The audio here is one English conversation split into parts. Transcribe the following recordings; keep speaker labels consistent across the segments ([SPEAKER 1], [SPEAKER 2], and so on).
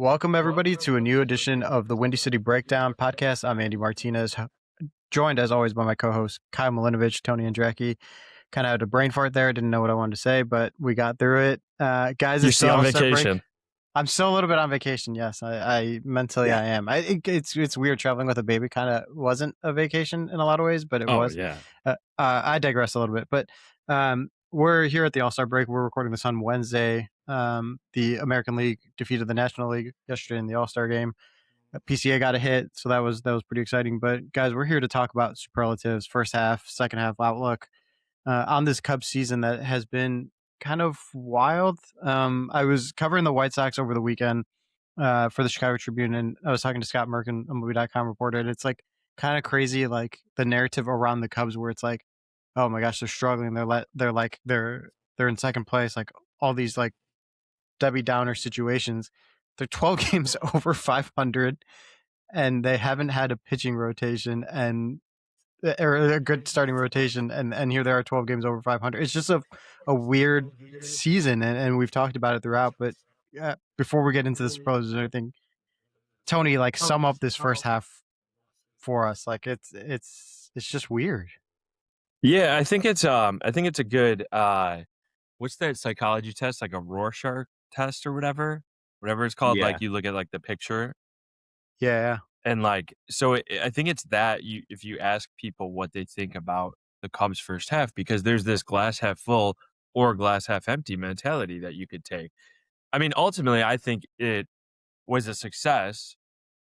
[SPEAKER 1] Welcome, everybody, to a new edition of the Windy City Breakdown podcast. I'm Andy Martinez, joined as always by my co-host Kyle Millinowisch, Tony Andracki. Kind of had a brain fart there, didn't know what I wanted to say, but we got through it. Guys,
[SPEAKER 2] You're
[SPEAKER 1] it's
[SPEAKER 2] still
[SPEAKER 1] the
[SPEAKER 2] on
[SPEAKER 1] All-Star
[SPEAKER 2] vacation.
[SPEAKER 1] break. I'm still a little bit on vacation. Yes, I mentally I am. It's weird traveling with a baby. Kind of wasn't a vacation in a lot of ways, but it was.
[SPEAKER 2] Yeah.
[SPEAKER 1] I digress a little bit, but we're here at the All-Star break. We're recording this on Wednesday. The American League defeated the National League yesterday in the All-Star game. PCA got a hit, so that was pretty exciting. But guys, we're here to talk about superlatives, first half, second half outlook on this Cubs season that has been kind of wild. I was covering the White Sox over the weekend for the Chicago Tribune, and I was talking to Scott Merkin, a movie.com reporter, and it's like kind of crazy, like the narrative around the Cubs, where it's like, oh my gosh, they're struggling. They're in second place, like all these like Debbie Downer situations. They're 12 games over 500, and they haven't had a pitching rotation or a good starting rotation, and here they are 12 games over 500. It's just a weird season, and we've talked about it throughout. But before we get into the superlatives and everything, Tony, like sum up this first half for us. Like it's just weird.
[SPEAKER 2] Yeah, I think it's a good what's that psychology test, like a Rorschach test or whatever it's called.
[SPEAKER 3] Yeah.
[SPEAKER 2] Like you look at like the picture,
[SPEAKER 1] Yeah.
[SPEAKER 2] and like so I think it's that if you ask people what they think about the Cubs first half, because there's this glass half full or glass half empty mentality that you could take. I mean, ultimately, I think it was a success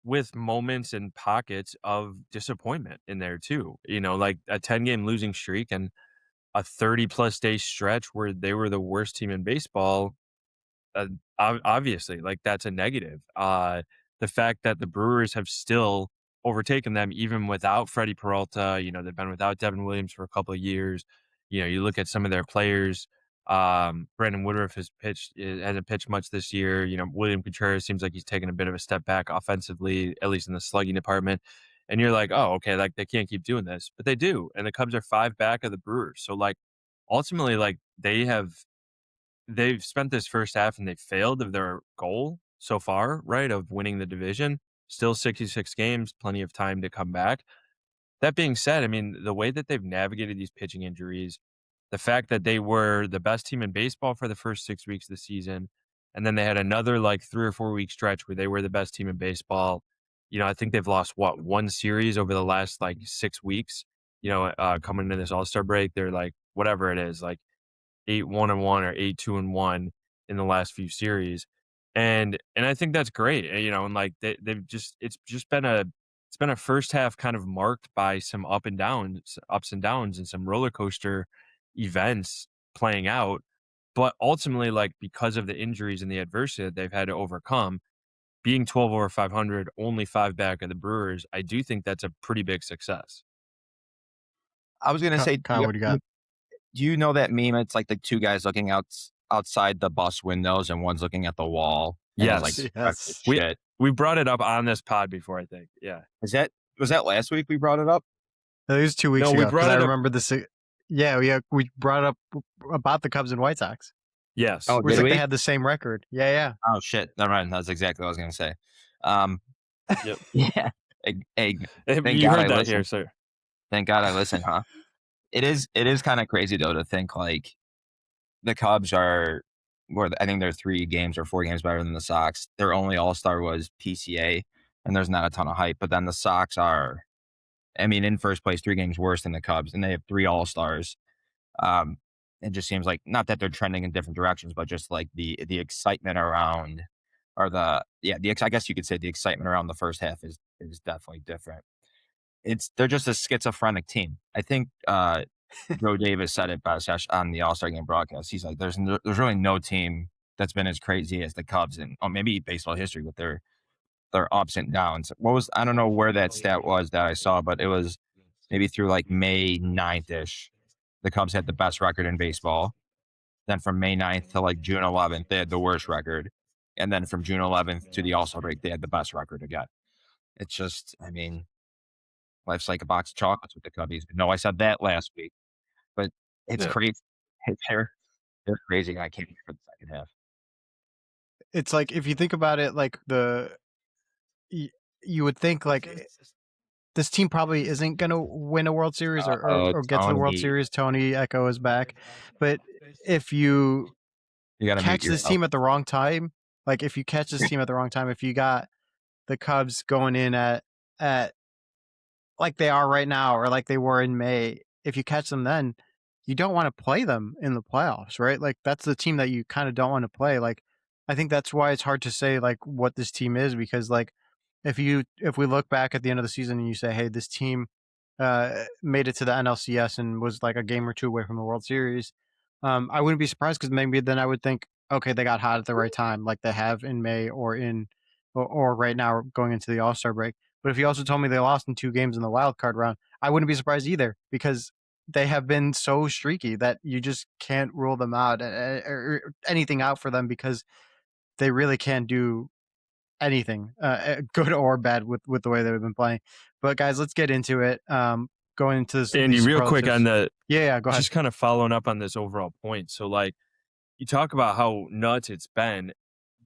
[SPEAKER 2] with moments and pockets of disappointment in there too. You know, like a 10-game losing streak and a 30-plus day stretch where they were the worst team in baseball. Obviously, like that's a negative. The fact that the Brewers have still overtaken them even without Freddie Peralta, you know, they've been without Devin Williams for a couple of years. You know, you look at some of their players. Brandon Woodruff hasn't pitched much this year. You know, William Contreras seems like he's taken a bit of a step back offensively, at least in the slugging department. And you're like, oh, okay, like they can't keep doing this, but they do. And the Cubs are 5 back of the Brewers. So like ultimately, like they've spent this first half and they failed of their goal so far, right? Of winning the division. Still 66 games, plenty of time to come back. That being said, I mean, the way that they've navigated these pitching injuries, the fact that they were the best team in baseball for the first 6 weeks of the season, and then they had another like 3 or 4 week stretch where they were the best team in baseball. You know, I think they've lost one series over the last like 6 weeks. You know, coming into this All-Star break, they're like whatever it is, like 8-1-1 or 8-2-1 in the last few series. And I think that's great. You know, and like they've just it's been a first half kind of marked by some ups and downs and some roller coaster events playing out. But ultimately, like because of the injuries and the adversity that they've had to overcome, being 12 over 500, only 5 back of the Brewers, I do think that's a pretty big success.
[SPEAKER 3] I was gonna say,
[SPEAKER 1] Kyle, what do you got?
[SPEAKER 3] do you know that meme? It's like the two guys looking outside the bus windows and one's looking at the wall.
[SPEAKER 2] Yes.
[SPEAKER 1] Yes.
[SPEAKER 2] We brought it up on this pod before, I think. Yeah.
[SPEAKER 3] Was that last week we brought it up?
[SPEAKER 1] It was 2 weeks
[SPEAKER 2] No, we
[SPEAKER 1] ago.
[SPEAKER 2] brought
[SPEAKER 1] I
[SPEAKER 2] it up-
[SPEAKER 1] remember this. Yeah, we brought up about the Cubs and White Sox.
[SPEAKER 2] Yes.
[SPEAKER 3] Oh,
[SPEAKER 1] It was
[SPEAKER 3] did
[SPEAKER 1] like
[SPEAKER 3] we?
[SPEAKER 1] they had the same record. Yeah.
[SPEAKER 3] Oh shit! Never mind. That's exactly what I was gonna say.
[SPEAKER 2] Yep.
[SPEAKER 3] Yeah. Hey, thank
[SPEAKER 2] You
[SPEAKER 3] God
[SPEAKER 2] heard
[SPEAKER 3] I
[SPEAKER 2] that
[SPEAKER 3] listened.
[SPEAKER 2] here, sir.
[SPEAKER 3] Thank God I listened, huh? It is kind of crazy though to think like the Cubs are, I think they're 3 games or 4 games better than the Sox. Their only All-Star was PCA, and there's not a ton of hype. But then the Sox are, I mean, in first place, 3 games worse than the Cubs, and they have 3 All-Stars. It just seems like, not that they're trending in different directions, but just like the excitement around, or I guess you could say the excitement around the first half is definitely different. They're just a schizophrenic team. I think Joe Davis said it best on the All-Star game broadcast. He's like, there's really no team that's been as crazy as the Cubs in maybe baseball history with their ups and downs. I don't know where that stat was that I saw, but it was maybe through like May 9th-ish. The Cubs had the best record in baseball. Then from May 9th to like June 11th, they had the worst record. And then from June 11th to the All-Star break, they had the best record again. It's just, I mean, life's like a box of chocolates with the Cubbies. No, I said that last week, but it's crazy. They're crazy. And I can't wait for the second half.
[SPEAKER 1] it's like if you think about it, like you would think like this team probably isn't going to win a World Series or get to the World
[SPEAKER 3] Tony,
[SPEAKER 1] Series. Tony Echo is back, but if you
[SPEAKER 3] you gotta mute
[SPEAKER 1] catch this
[SPEAKER 3] yourself.
[SPEAKER 1] team at the wrong time, like if you catch this team at the wrong time, if you got the Cubs going in at like they are right now or like they were in May, if you catch them then, you don't want to play them in the playoffs, right? Like that's the team that you kind of don't want to play. Like I think that's why it's hard to say like what this team is, because like if we look back at the end of the season and you say, hey, this team made it to the NLCS and was like a game or two away from the World Series, I wouldn't be surprised, because maybe then I would think, okay, they got hot at the right time, like they have in May or right now going into the All-Star break. But if you also told me they lost in 2 games in the wild card round, I wouldn't be surprised either, because they have been so streaky that you just can't rule them out or anything out for them, because they really can't do anything, good or bad, with the way they've been playing. But guys, let's get into it. Going into this,
[SPEAKER 2] Andy, real quick on the
[SPEAKER 1] yeah, go ahead.
[SPEAKER 2] just kind of following up on this overall point. So like you talk about how nuts it's been.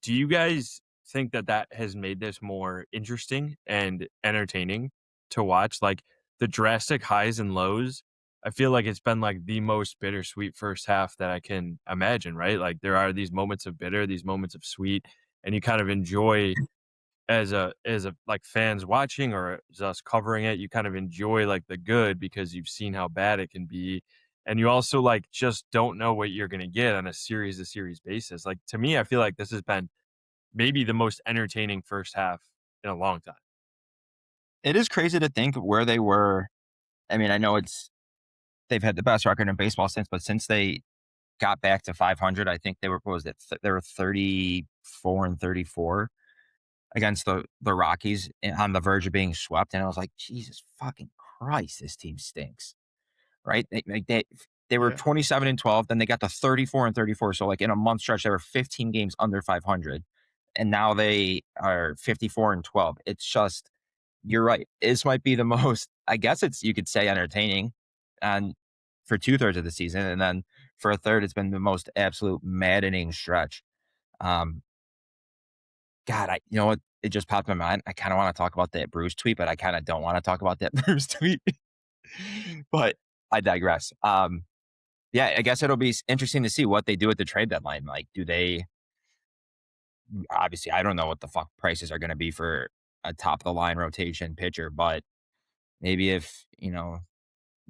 [SPEAKER 2] Do you guys think that has made this more interesting and entertaining to watch? Like the drastic highs and lows, I feel like it's been like the most bittersweet first half that I can imagine, right? Like there are these moments of bitter, these moments of sweet, and you kind of enjoy as a like fans watching or as us covering it, you kind of enjoy like the good because you've seen how bad it can be. And you also like just don't know what you're going to get on a series to series basis. Like to me, I feel like this has been maybe the most entertaining first half in a long time.
[SPEAKER 3] It is crazy to think where they were. I mean, I know they've had the best record in baseball since they got back to 500. I think they were, what was it? They were 34-34 against the Rockies on the verge of being swept. And I was like, Jesus fucking Christ, this team stinks. Right? They were 27-12, then they got to 34-34. So like in a month stretch, they were 15 games under 500. And now they are 54-12. It's just, you're right. This might be the most, I guess you could say, entertaining and for 2/3 of the season. And then for a third, it's been the most absolute maddening stretch. God, you know what? It just popped in my mind. I kind of want to talk about that Bruce tweet, but I kind of don't want to talk about that Bruce tweet. But I digress. Yeah, I guess it'll be interesting to see what they do at the trade deadline. Like, obviously, I don't know what the fuck prices are going to be for a top of the line rotation pitcher, but maybe if,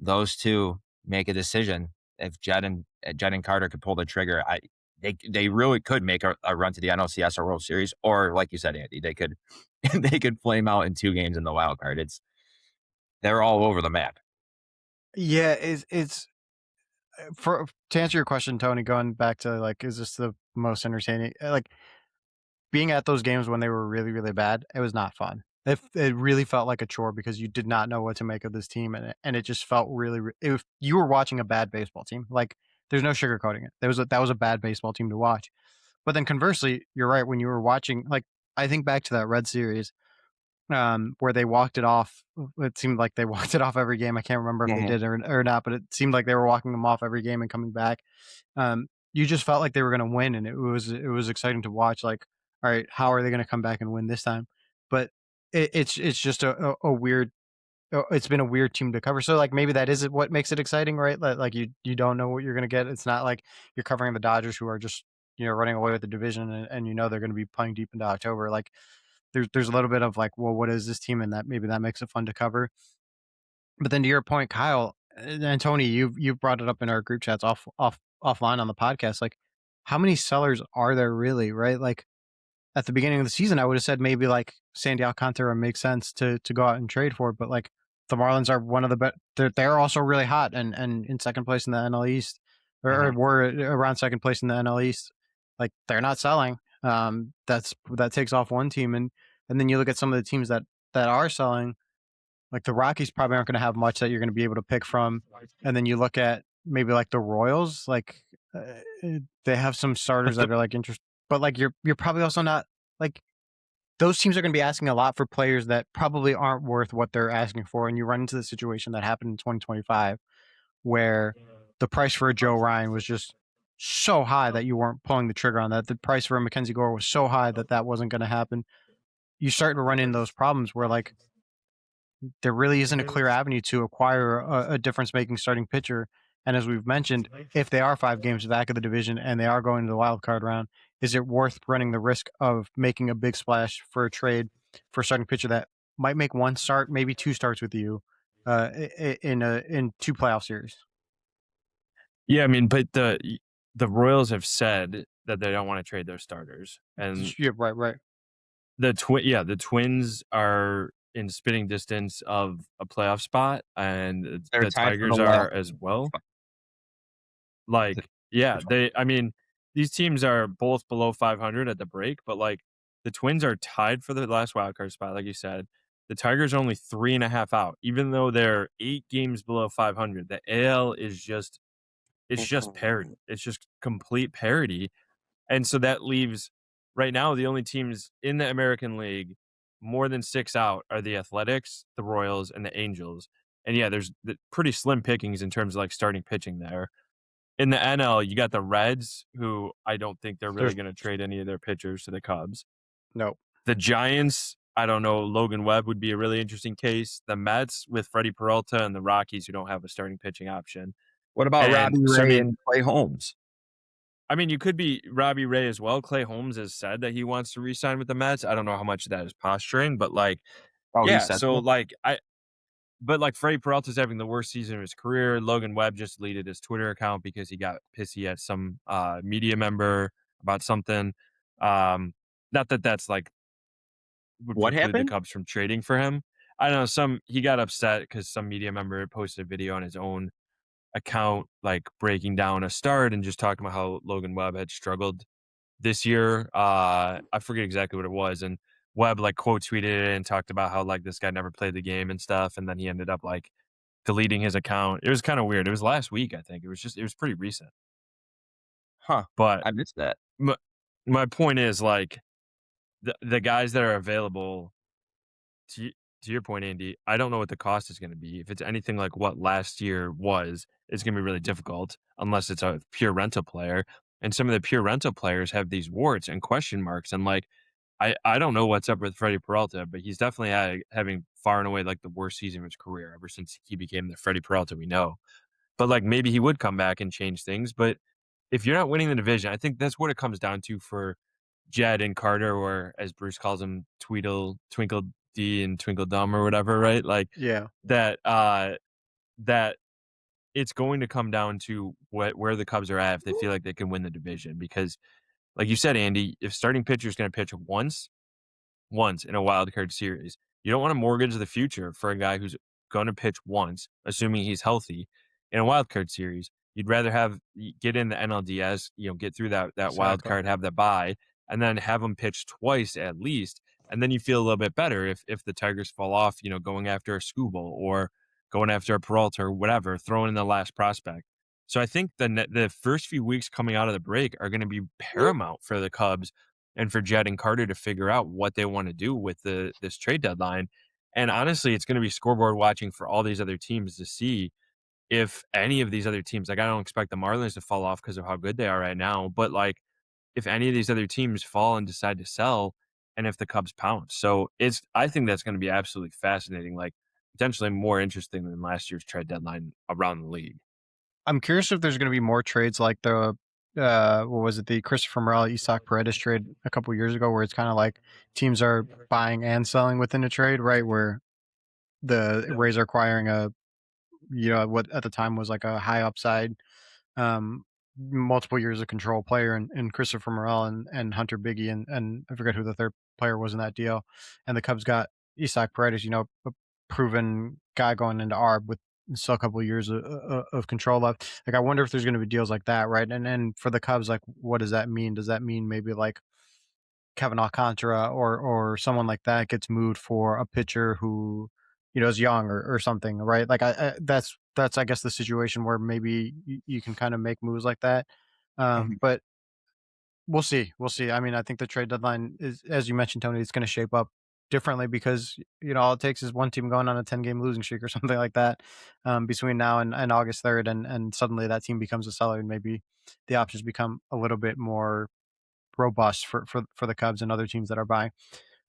[SPEAKER 3] those two make a decision, if Jed and Carter could pull the trigger, they really could make a run to the NLCS or World Series, or like you said, Andy, they could flame out in 2 games in the wild card. They're all over the map.
[SPEAKER 1] Yeah, it's to answer your question, Tony, going back to like, is this the most entertaining? Like being at those games when they were really, really bad, it was not fun. It really felt like a chore because you did not know what to make of this team, and it just felt really. You were watching a bad baseball team. Like there's no sugarcoating it. That was a bad baseball team to watch. But then conversely, you're right, when you were watching, like I think back to that Red Series, where they walked it off. It seemed like they walked it off every game. I can't remember if they did or not, but it seemed like they were walking them off every game and coming back. You just felt like they were going to win, and it was exciting to watch. Like, all right, how are they going to come back and win this time? But it's just a weird. It's been a weird team to cover. So like maybe that is what makes it exciting, right? Like you don't know what you're going to get. It's not like you're covering the Dodgers, who are just running away with the division, and they're going to be playing deep into October. Like there's a little bit of like, well, what is this team, and maybe that makes it fun to cover. But then to your point, Kyle and Tony, you've brought it up in our group chats offline on the podcast. Like, how many sellers are there really, right? Like at the beginning of the season, I would have said maybe like Sandy Alcantara makes sense to go out and trade for, but like the Marlins are one of the best. They're also really hot and in second place in the NL East, or were around second place in the NL East. Like they're not selling. That takes off one team, and then you look at some of the teams that are selling. Like the Rockies probably aren't going to have much that you're going to be able to pick from, and then you look at maybe like the Royals. Like they have some starters that are like interesting, but like you're probably also not like those teams are going to be asking a lot for players that probably aren't worth what they're asking for, and you run into the situation that happened in 2025 where the price for a Joe Ryan was just so high that you weren't pulling the trigger on that. The price for a Mackenzie Gore was so high that wasn't going to happen. You start to run into those problems where like there really isn't a clear avenue to acquire a difference-making starting pitcher. And as we've mentioned, if they are 5 games back of the division and they are going to the wild card round, is it worth running the risk of making a big splash for a trade for a starting pitcher that might make 1 start, maybe 2 starts with you in 2 playoff series?
[SPEAKER 2] Yeah, I mean, but the Royals have said that they don't want to trade their starters, and
[SPEAKER 1] Yeah, right.
[SPEAKER 2] the Twins are in spitting distance of a playoff spot, and
[SPEAKER 3] They're
[SPEAKER 2] the
[SPEAKER 3] tied for
[SPEAKER 2] Tigers
[SPEAKER 3] the
[SPEAKER 2] are
[SPEAKER 3] wild
[SPEAKER 2] as well.
[SPEAKER 3] spot.
[SPEAKER 2] Like, yeah,
[SPEAKER 3] Which one?
[SPEAKER 2] I mean, these teams are both below 500 at the break, but like the Twins are tied for the last wild card spot, like you said. The Tigers are only 3.5 out, even though they're 8 games below 500. The AL is just parity. It's just complete parity. And so that leaves right now the only teams in the American League more than 6 out are the Athletics, the Royals, and the Angels. And yeah, there's pretty slim pickings in terms of like starting pitching there. In the NL, you got the Reds, who I don't think they're really
[SPEAKER 1] There's
[SPEAKER 2] going to trade any of their pitchers to the Cubs.
[SPEAKER 1] no.
[SPEAKER 2] The Giants, I don't know. Logan Webb would be a really interesting case. The Mets with Freddie Peralta and the Rockies, who don't have a starting pitching option.
[SPEAKER 3] What about
[SPEAKER 2] And
[SPEAKER 3] Robbie
[SPEAKER 2] so, I
[SPEAKER 3] Ray
[SPEAKER 2] mean,
[SPEAKER 3] and Clay Holmes?
[SPEAKER 2] you could be Robbie Ray as well. Clay Holmes has said that he wants to re-sign with the Mets. I don't know how much of that is posturing, but like,
[SPEAKER 3] Oh, he
[SPEAKER 2] yeah.
[SPEAKER 3] said
[SPEAKER 2] So
[SPEAKER 3] so?
[SPEAKER 2] like, but like Freddie Peralta's having the worst season of his career. Logan Webb just deleted his Twitter account because he got pissy at some media member about something. Not that that's like would
[SPEAKER 3] What
[SPEAKER 2] preclude the
[SPEAKER 3] happened?
[SPEAKER 2] Cubs from trading for him. I don't know. He got upset because some media member posted a video on his own account, like breaking down a start and just talking about how Logan Webb had struggled this year. I forget exactly what it was, and Webb like quote tweeted it and talked about how like this guy never played the game and stuff, and then he ended up like deleting his account. It was kind of weird. It was last week, I think. It was pretty recent.
[SPEAKER 3] Huh.
[SPEAKER 2] But
[SPEAKER 3] I missed that.
[SPEAKER 2] my point is like the guys that are available to your point, Andy, I don't know what the cost is going to be. If it's anything like what last year was, it's going to be really difficult unless it's a pure rental player. And some of the pure rental players have these warts and question marks. And like, I don't know what's up with Freddie Peralta, but he's definitely having far and away like the worst season of his career ever since he became the Freddie Peralta we know. But like maybe he would come back and change things. But if you're not winning the division, I think that's what it comes down to for Jed and Carter, or as Bruce calls them, Twinkle D and Twinkle Dumb or whatever, right? Like
[SPEAKER 1] Yeah.
[SPEAKER 2] that that it's going to come down to where the Cubs are at if they feel like they can win the division. Because like you said, Andy, if starting pitcher is going to pitch once in a wild card series, you don't want to mortgage the future for a guy who's going to pitch once, assuming he's healthy in a wild card series. You'd rather get in the NLDS, get through that wild
[SPEAKER 1] Exactly.
[SPEAKER 2] card, have the bye, and then have him pitch twice at least, and then you feel a little bit better if the Tigers fall off, going after a Skubal or going after a Peralta or whatever, throwing in the last prospect. So I think the first few weeks coming out of the break are going to be paramount for the Cubs and for Jed and Carter to figure out what they want to do with this trade deadline. And honestly, it's going to be scoreboard watching for all these other teams to see if any of these other teams, like I don't expect the Marlins to fall off because of how good they are right now, but like if any of these other teams fall and decide to sell and if the Cubs pounce. So I think that's going to be absolutely fascinating, like potentially more interesting than last year's trade deadline around the league.
[SPEAKER 1] I'm curious if there's going to be more trades like the what was it, the Christopher Morel Isaac Paredes trade a couple years ago, where it's kind of like teams are buying and selling within a trade, right? Where the Rays are acquiring what at the time was like a high upside, um, multiple years of control player in Christopher Morel and Hunter Biggie and I forget who the third player was in that deal, and the Cubs got Isaac Paredes, a proven guy going into ARB with still a couple of years of control left. Like I wonder if there's going to be deals like that, right? And then for the Cubs, like what does that mean? Does that mean maybe like Kevin Alcantara or someone like that gets moved for a pitcher who is young or something, right? Like that's I guess the situation where maybe you can kind of make moves like that.
[SPEAKER 3] Mhm.
[SPEAKER 1] But we'll see. I mean, I think the trade deadline is, as you mentioned, Tony, it's going to shape up differently because all it takes is one team going on a 10-game losing streak or something like that between now and August 3rd, and suddenly that team becomes a seller, and maybe the options become a little bit more robust for the Cubs and other teams that are buying.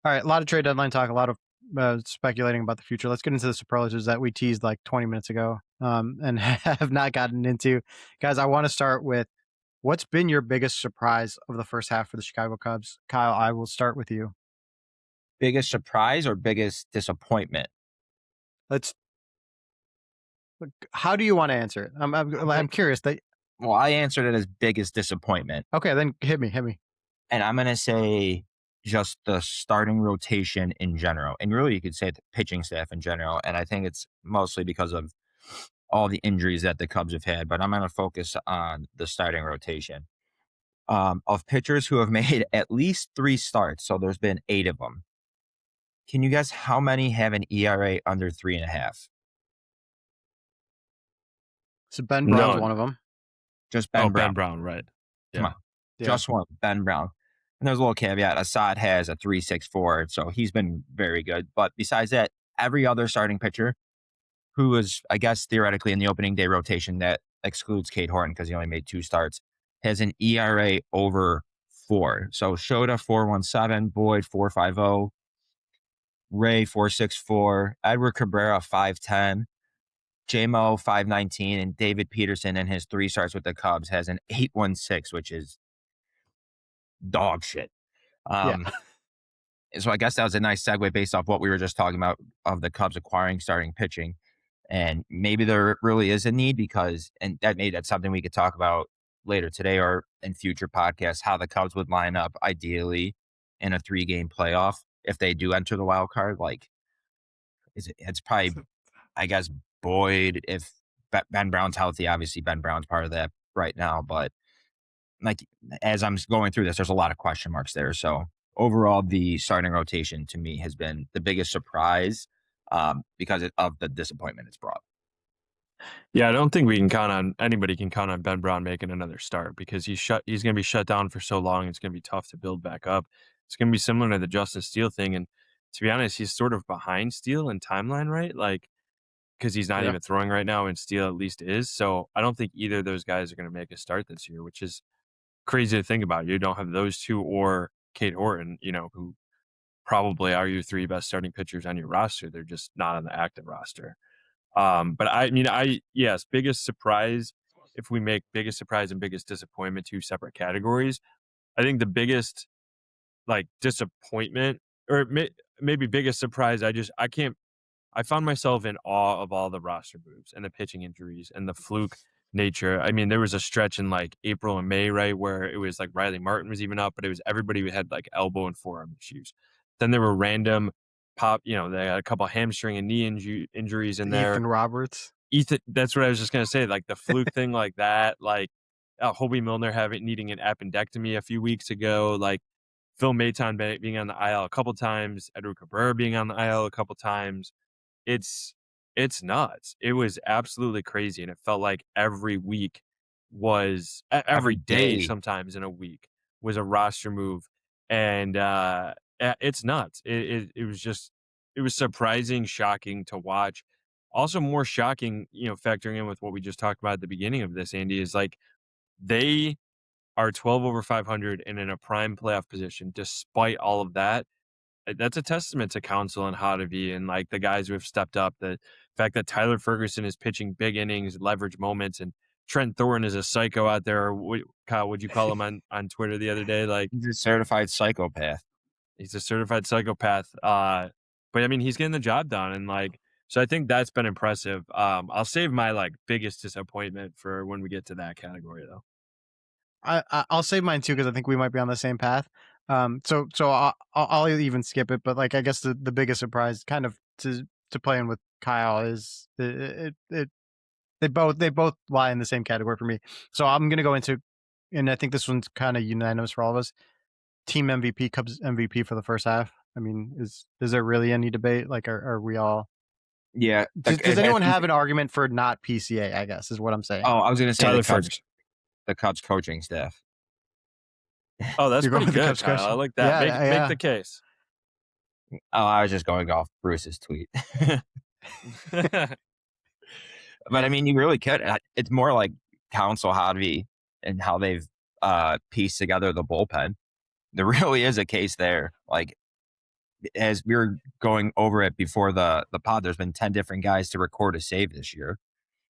[SPEAKER 1] All right, a lot of trade deadline talk, a lot of speculating about the future. Let's get into the superlatives that we teased like 20 minutes ago and have not gotten into. Guys, I want to start with, what's been your biggest surprise of the first half for the Chicago Cubs? Kyle, I will start with you.
[SPEAKER 3] Biggest surprise or biggest disappointment?
[SPEAKER 1] How do you want to answer it? I'm curious.
[SPEAKER 3] Well, I answered it as biggest disappointment.
[SPEAKER 1] Okay, then hit me.
[SPEAKER 3] And I'm going to say just the starting rotation in general. And really, you could say the pitching staff in general. And I think it's mostly because of all the injuries that the Cubs have had. But I'm going to focus on the starting rotation of pitchers who have made at least 3 starts. So there's been 8 of them. Can you guess how many have an ERA under 3.5?
[SPEAKER 1] So Ben Brown's
[SPEAKER 2] None.
[SPEAKER 1] one of them.
[SPEAKER 3] Just Ben Brown.
[SPEAKER 2] Ben Brown, right.
[SPEAKER 3] Come on. Just one, Ben Brown. And there's a little caveat. Assad has a 3.64, so he's been very good. But besides that, every other starting pitcher who was, I guess, theoretically in the opening day rotation, that excludes Cade Horton because he only made 2 starts, has an ERA over 4. So Shota 4.17, Boyd 4.50, Ray 4.64, Edward Cabrera 5.10, J-Mo 5.19, and David Peterson in his 3 starts with the Cubs has an 8.16, which is dog shit. So I guess that was a nice segue based off what we were just talking about of the Cubs acquiring starting pitching. And maybe there really is a need because, and that's something we could talk about later today or in future podcasts, how the Cubs would line up ideally in a 3-game playoff if they do enter the wild card. Like, it's probably, I guess, Boyd, if Ben Brown's healthy. Obviously Ben Brown's part of that right now, but like, as I'm going through this, there's a lot of question marks there. So overall, the starting rotation to me has been the biggest surprise because of the disappointment it's brought.
[SPEAKER 2] Yeah, I don't think anybody can count on Ben Brown making another start because he's going to be shut down for so long. It's going to be tough to build back up. It's going to be similar to the Justin Steele thing. And to be honest, he's sort of behind Steele in timeline, right? Like, because he's not even throwing right now, and Steele at least is. So I don't think either of those guys are going to make a start this year, which is crazy to think about. You don't have those two or Cade Horton, who probably are your 3 best starting pitchers on your roster. They're just not on the active roster. But yes, biggest surprise, if we make biggest surprise and biggest disappointment 2 separate categories, I think the biggest disappointment or maybe biggest surprise, I found myself in awe of all the roster moves and the pitching injuries and the fluke nature. I mean, there was a stretch in April and May, right, where it was Riley Martin was even up, but it was everybody who had elbow and forearm issues. Then there were random they had a couple hamstring and knee injuries in there.
[SPEAKER 1] Ethan Roberts.
[SPEAKER 2] That's what I was just gonna say. The fluke thing, like that. Hobie Milner needing an appendectomy a few weeks ago. Phil Maton being on the IL a couple times. Edward Cabrera being on the IL a couple times. It's nuts. It was absolutely crazy, and it felt like every week was every day. Sometimes in a week was a roster move, and it's nuts. It was surprising, shocking to watch. Also, more shocking, factoring in with what we just talked about at the beginning of this, Andy, is they are 12 over 500 and in a prime playoff position despite all of that. That's a testament to Counsell and Hottovy and the guys who have stepped up. The fact that Tyler Ferguson is pitching big innings, leverage moments, and Trent Thorne is a psycho out there. Kyle, would you call him on Twitter the other day?
[SPEAKER 3] He's a certified psychopath.
[SPEAKER 2] He's a certified psychopath. But I mean, he's getting the job done, and so I think that's been impressive. I'll save my biggest disappointment for when we get to that category, though.
[SPEAKER 1] I'll save mine too because I think we might be on the same path. So I'll even skip it, but I guess the biggest surprise, kind of to play in with Kyle, is they both lie in the same category for me. So I'm gonna go into, and I think this one's kind of unanimous for all of us. Team MVP, Cubs MVP for the first half. I mean, is there really any debate? Are we all?
[SPEAKER 3] Yeah.
[SPEAKER 1] Does anyone have an argument for not PCA? I guess is what I'm saying.
[SPEAKER 3] Oh, I was gonna say
[SPEAKER 2] Tyler Ferguson.
[SPEAKER 3] The Cubs coaching staff.
[SPEAKER 2] Oh, that's pretty good, Kyle. I like that. Make the case.
[SPEAKER 3] Oh, I was just going off Bruce's tweet. But I mean, you really could. It's more like Council Hodvie and how they've pieced together the bullpen. There really is a case there. Like, as we were going over it before the pod, there's been 10 different guys to record a save this year.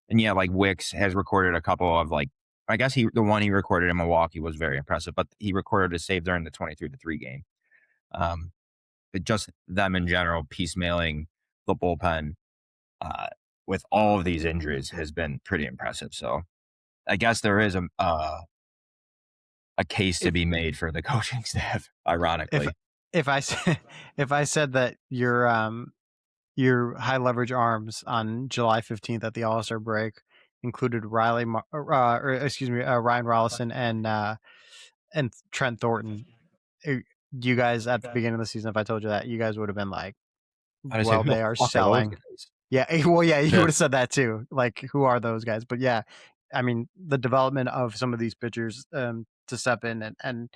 [SPEAKER 3] And yeah, like Wicks has recorded a couple of, like, I guess the one he recorded in Milwaukee was very impressive, but he recorded a save during the 23-3 game. But just them in general piecemealing the bullpen with all of these injuries has been pretty impressive. So I guess there is a case to be made for the coaching staff, ironically.
[SPEAKER 1] If I said that your high leverage arms on July 15th at the All-Star break included Ryan Rollison and Trent Thornton, you guys at the beginning of the season, if I told you that, you guys would have been like, well, they are selling. Yeah, well, yeah, you would have said that too. Like, who are those guys? But yeah, I mean, the development of some of these pitchers to step in and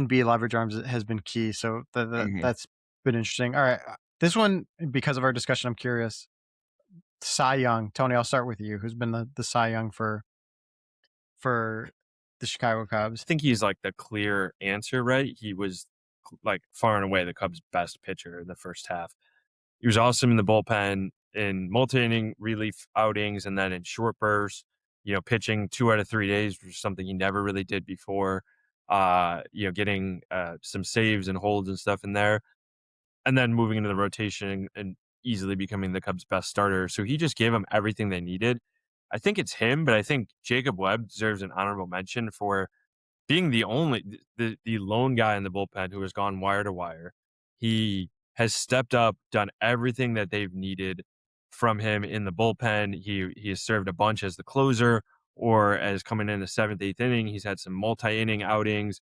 [SPEAKER 1] be leverage arms has been key. So that's been interesting. All right, this one, because of our discussion, I'm curious. Cy Young, Tony, I'll start with you. Who's been the Cy Young for the Chicago Cubs?
[SPEAKER 2] I think he's like the clear answer, right? He was like far and away the Cubs' best pitcher in the first half. He was awesome in the bullpen, in multi-inning relief outings, and then in short bursts, pitching 2 out of 3 days, which is something he never really did before. Getting some saves and holds and stuff in there, and then moving into the rotation and easily becoming the Cubs' best starter. So he just gave them everything they needed. I think it's him, but I think Jacob Webb deserves an honorable mention for being the lone guy in the bullpen who has gone wire to wire. He has stepped up, done everything that they've needed from him in the bullpen. He has served a bunch as the closer or as coming in the 7th, 8th inning. He's had some multi-inning outings.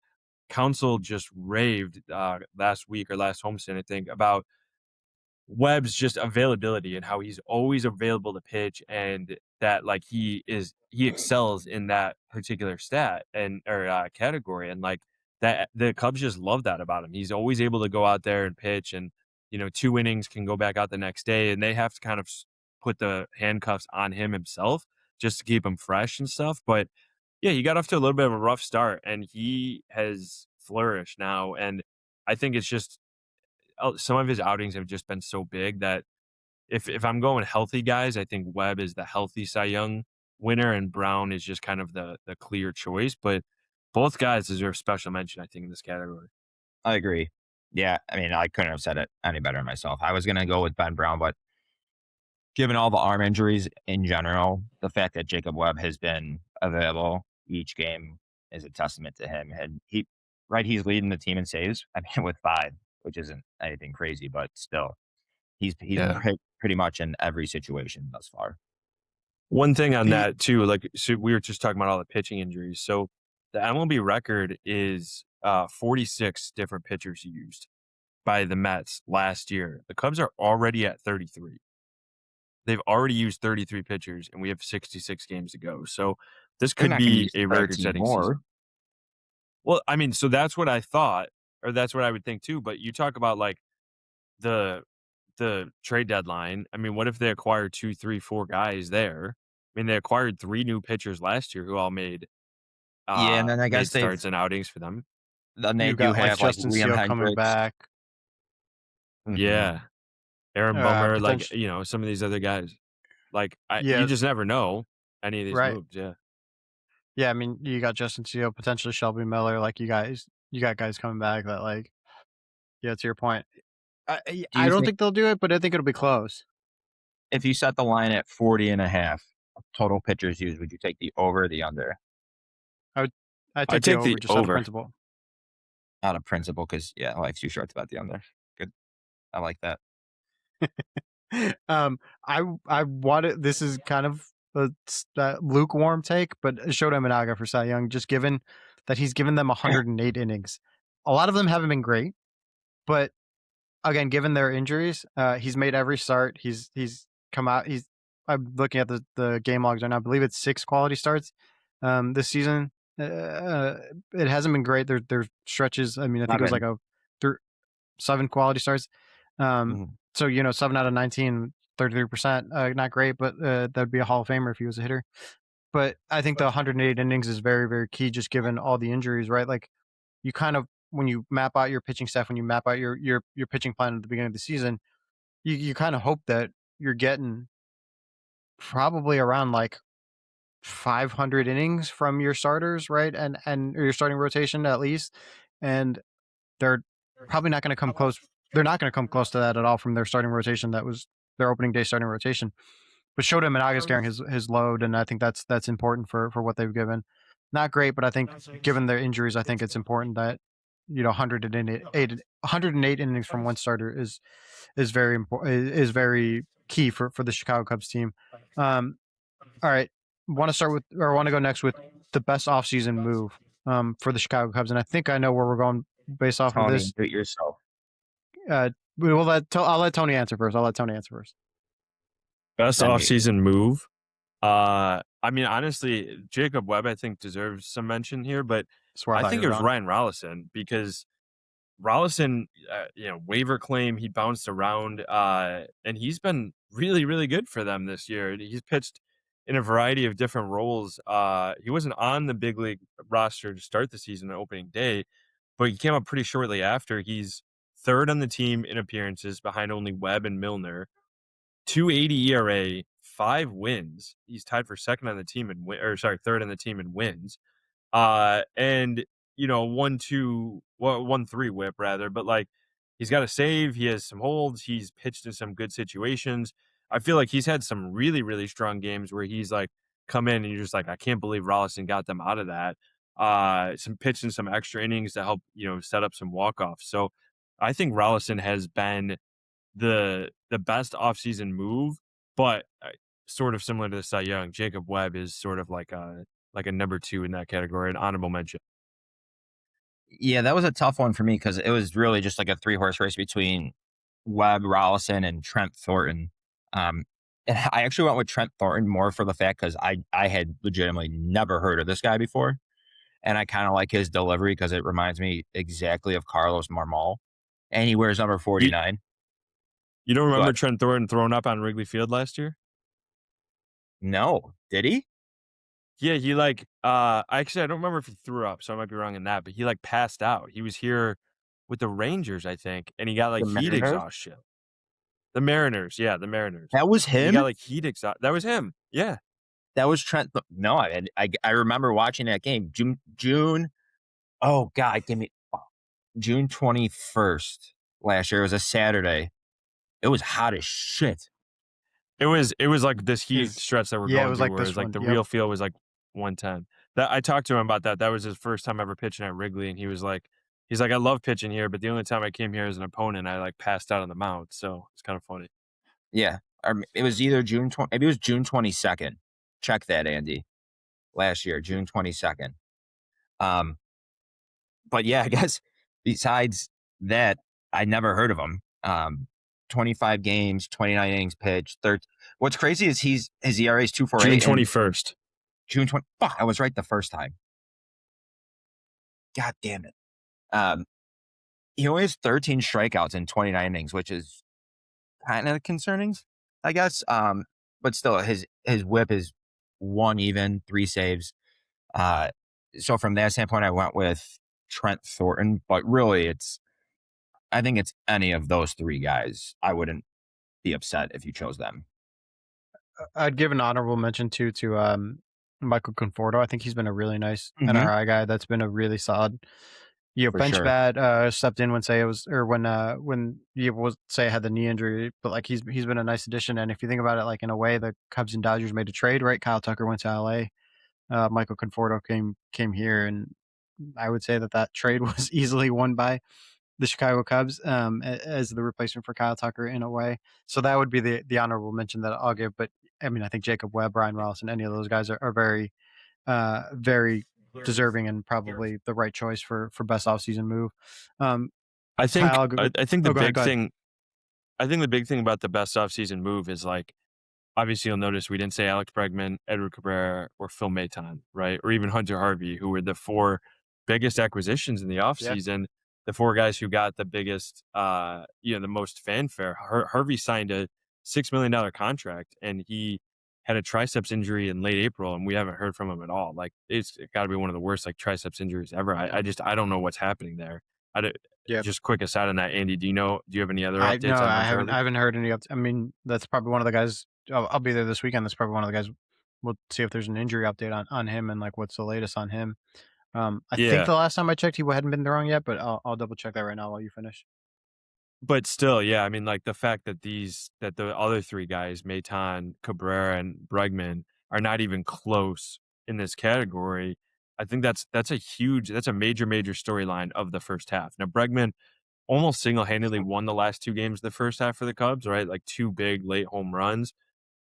[SPEAKER 2] Council just raved last week or last homestand, I think, about Webb's just availability and how he's always available to pitch, and that like he excels in that particular stat or category, and like that the Cubs just love that about him. He's always able to go out there and pitch, and 2 innings can go back out the next day, and they have to kind of put the handcuffs on him himself just to keep him fresh and stuff. But yeah, he got off to a little bit of a rough start, and he has flourished now, and I think it's just some of his outings have just been so big that if I'm going healthy guys, I think Webb is the healthy Cy Young winner and Brown is just kind of the clear choice. But both guys deserve special mention, I think, in this category.
[SPEAKER 3] I agree. Yeah, I mean, I couldn't have said it any better myself. I was going to go with Ben Brown, but given all the arm injuries in general, the fact that Jacob Webb has been available each game is a testament to him. And he's leading the team in saves. I mean, with 5, which isn't anything crazy, but still, he's pretty much in every situation thus far.
[SPEAKER 2] One thing on that too, like so we were just talking about all the pitching injuries. So the MLB record is 46 different pitchers used by the Mets last year. The Cubs are already at 33. They've already used 33 pitchers, and we have 66 games to go. So this could be a record-setting season. Well, I mean, so that's what I thought, or that's what I would think too. But you talk about like the trade deadline. I mean, what if they acquire 2, 3, 4 guys there? I mean, they acquired 3 new pitchers last year who all made
[SPEAKER 3] and then I guess
[SPEAKER 2] starts and outings for them.
[SPEAKER 3] Then they do have
[SPEAKER 1] Justin
[SPEAKER 3] like Liam
[SPEAKER 1] Steele coming back.
[SPEAKER 3] Mm-hmm.
[SPEAKER 2] Yeah, Aaron Bummer, like some of these other guys. Like you just never know any of these moves. Yeah.
[SPEAKER 1] Yeah, I mean, you got Justin Steele, potentially Shelby Miller. Like you got guys coming back that like, yeah, to your point. I don't think they'll do it, but I think it'll be close.
[SPEAKER 3] If you set the line at 40.5 total pitchers used, would you take the over or the under?
[SPEAKER 1] I'd take the over, just out of principle.
[SPEAKER 3] Out of principle, because life's too short about the under. Good, I like that.
[SPEAKER 1] I wanted. This is kind of a lukewarm take, but Shota Imanaga for Cy Young, just given that he's given them 108 innings. A lot of them haven't been great, but again, given their injuries, he's made every start. He's come out. I'm looking at the game logs right now. I believe it's 6 quality starts this season. It hasn't been great. There's stretches. I mean, I think it was like 7 quality starts.
[SPEAKER 3] Mhm.
[SPEAKER 1] So, 7 out of 19, 33%, not great, but that'd be a Hall of Famer if he was a hitter. But I think the 108 innings is very, very key, just given all the injuries, right? Like, you kind of, when you map out your pitching staff, when you map out your pitching plan at the beginning of the season, you kind of hope that you're getting probably around like 500 innings from your starters, right? And or your starting rotation at least. And they're probably not going to come close. They're not going to come close to that at all from their starting rotation. That was their opening day starting rotation. But Shota Managa's carrying his load, and I think that's important for what they've given. Not great, but I think given their injuries, I think it's important that 108 innings from one starter is very important, is very key for the Chicago Cubs team. All right, want to start with, or want to go next with the best offseason move for the Chicago Cubs, and I think I know where we're going based off of
[SPEAKER 3] Tony,
[SPEAKER 1] this.
[SPEAKER 3] do it yourself.
[SPEAKER 1] I'll let Tony answer first.
[SPEAKER 2] Best
[SPEAKER 3] Then me.
[SPEAKER 2] offseason move. I mean, honestly, Jacob Webb, I think, deserves some mention here, but I think it was Ryan Rollison, because Rollison, waiver claim, he bounced around, and he's been really, really good for them this year. He's pitched in a variety of different roles. He wasn't on the big league roster to start the season on opening day, but he came up pretty shortly after. He's third on the team in appearances behind only Webb and Milner. 2.80 ERA, 5 wins. He's tied for second on the team in third on the team in wins. And 1-3 whip rather, but like, he's got a save, he has some holds, he's pitched in some good situations. I feel like he's had some really, really strong games where he's like come in and you're just like, I can't believe Rollison got them out of that. Some pitched in some extra innings to help, set up some walk-offs. So I think Rollison has been the best offseason move, but sort of similar to the Cy Young, Jacob Webb is sort of like a number 2 in that category, an honorable mention.
[SPEAKER 3] Yeah, that was a tough one for me because it was really just like a 3-horse race between Webb, Rollison, and Trent Thornton. And I actually went with Trent Thornton more for the fact because I had legitimately never heard of this guy before. And I kind of like his delivery because it reminds me exactly of Carlos Marmol. And he wears number 49.
[SPEAKER 2] You don't remember Trent Thornton throwing up on Wrigley Field last year?
[SPEAKER 3] No. Did he?
[SPEAKER 2] Yeah, he actually, I don't remember if he threw up, so I might be wrong in that, but he passed out. He was here with the Rangers, I think, and he got heat exhaustion. The Mariners, yeah, the Mariners.
[SPEAKER 3] That was him?
[SPEAKER 2] He got heat exhaustion. That was him. Yeah.
[SPEAKER 3] That was Trent. No, I remember watching that game. June. Oh God, June 21st last year. It was a Saturday. It was hot as shit.
[SPEAKER 2] It was like this heat stretch that we're going through, where the real feel was 110. That I talked to him about that. That was his first time ever pitching at Wrigley, and he's like, I love pitching here, but the only time I came here as an opponent, I passed out on the mound. So it's kind of funny.
[SPEAKER 3] Yeah, it was either maybe it was June 22nd. Check that, Andy. Last year, June 22nd. But yeah, I guess besides that, I never heard of him. 25 games, 29 innings pitched. What's crazy is his ERA is 2.48.
[SPEAKER 2] June 21st.
[SPEAKER 3] June 20. Fuck, I was right the first time. God damn it. He only has 13 strikeouts in 29 innings, which is kind of concerning, I guess. But still, his whip is 1 even, 3 saves. So from that standpoint, I went with Trent Thornton, but really I think it's any of those 3 guys. I wouldn't be upset if you chose them.
[SPEAKER 1] I'd give an honorable mention to Michael Conforto. I think he's been a really nice NRI guy. That's been a really solid, bench bat. Stepped in when Say had the knee injury, but he's been a nice addition. And if you think about it, in a way, the Cubs and Dodgers made a trade, right? Kyle Tucker went to LA. Michael Conforto came here, and I would say that trade was easily won by the Chicago Cubs as the replacement for Kyle Tucker in a way. So that would be the honorable mention that I'll give. But I mean, I think Jacob Webb, Brian Rollison, any of those guys are very, very deserving and probably the right choice for best offseason move.
[SPEAKER 2] I think the big thing about the best offseason move is obviously you'll notice we didn't say Alex Bregman, Edward Cabrera, or Phil Maton, right? Or even Hunter Harvey, who were the 4 biggest acquisitions in the offseason. the four guys who got the biggest, the most fanfare. Harvey signed a $6 million contract, and he had a triceps injury in late April, and we haven't heard from him at all. Like, it's got to be one of the worst like triceps injuries ever. I don't know what's happening there.
[SPEAKER 1] Yeah.
[SPEAKER 2] Just quick aside on that, Andy. Do you have any other
[SPEAKER 1] I no,
[SPEAKER 2] updates on
[SPEAKER 1] I
[SPEAKER 2] Hunter
[SPEAKER 1] haven't
[SPEAKER 2] Harvey?
[SPEAKER 1] heard any. I mean, that's probably one of the guys. I'll be there this weekend. That's probably one of the guys. We'll see if there's an injury update on him and like what's the latest on him. I think
[SPEAKER 2] Yeah.
[SPEAKER 1] the last time I checked, he hadn't been wrong yet, but I'll double check that right now while you finish.
[SPEAKER 2] But still, yeah, I mean, like the fact that the other three guys, Maton, Cabrera, and Bregman, are not even close in this category. I think that's a major storyline of the first half. Now, Bregman almost single-handedly won the last two games of the first half for the Cubs, right? Like two big late home runs.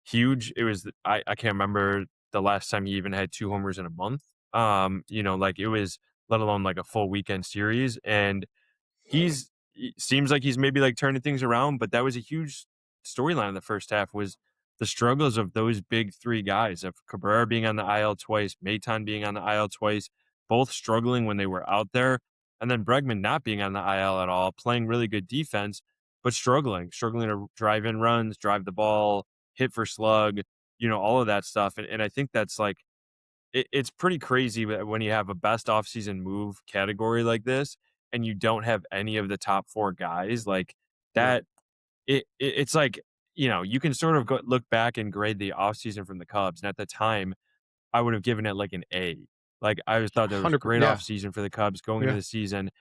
[SPEAKER 2] Huge. It was I can't remember the last time he even had two homers in a month. Like it was, let alone like a full weekend series. And he seems like he's maybe like turning things around, but that was a huge storyline in the first half, was the struggles of those big three guys, of Cabrera being on the IL twice, Maton being on the IL twice, both struggling when they were out there, and then Bregman not being on the IL at all, playing really good defense, but struggling to drive in runs, drive the ball, hit for slug, all of that stuff. And I think that's like, it's pretty crazy when you have a best offseason move category like this and you don't have any of the top four guys like
[SPEAKER 1] Yeah.
[SPEAKER 2] that. It's like, you can sort of look back and grade the offseason from the Cubs. And at the time, I would have given it like an A. Like, I just thought there was a
[SPEAKER 1] 100%.
[SPEAKER 2] great
[SPEAKER 1] Yeah.
[SPEAKER 2] offseason for the Cubs going into
[SPEAKER 1] Yeah.
[SPEAKER 2] the season.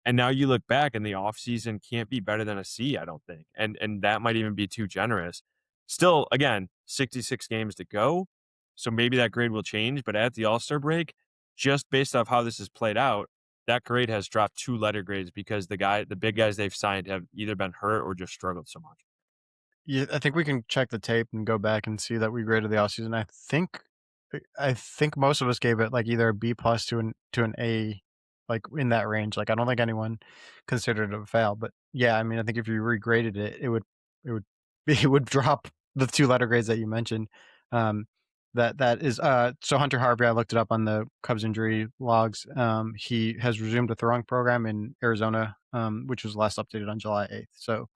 [SPEAKER 2] And now you look back and the offseason can't be better than a C, I don't think. And that might even be too generous. Still, again, 66 games to go. So maybe that grade will change. But at the All-Star break, just based off how this has played out, that grade has dropped 2 letter grades because the big guys they've signed have either been hurt or just struggled so much.
[SPEAKER 1] Yeah, I think we can check the tape and go back and see that we graded the offseason. I think most of us gave it like either a B plus to an A, like in that range. Like I don't think anyone considered it a fail. But yeah, I mean, I think if you regraded it, it would it would drop the 2 letter grades that you mentioned. Um, that is so Hunter Harvey. I looked it up on the Cubs injury logs. He has resumed a throwing program in Arizona, which was last updated on July 8th. So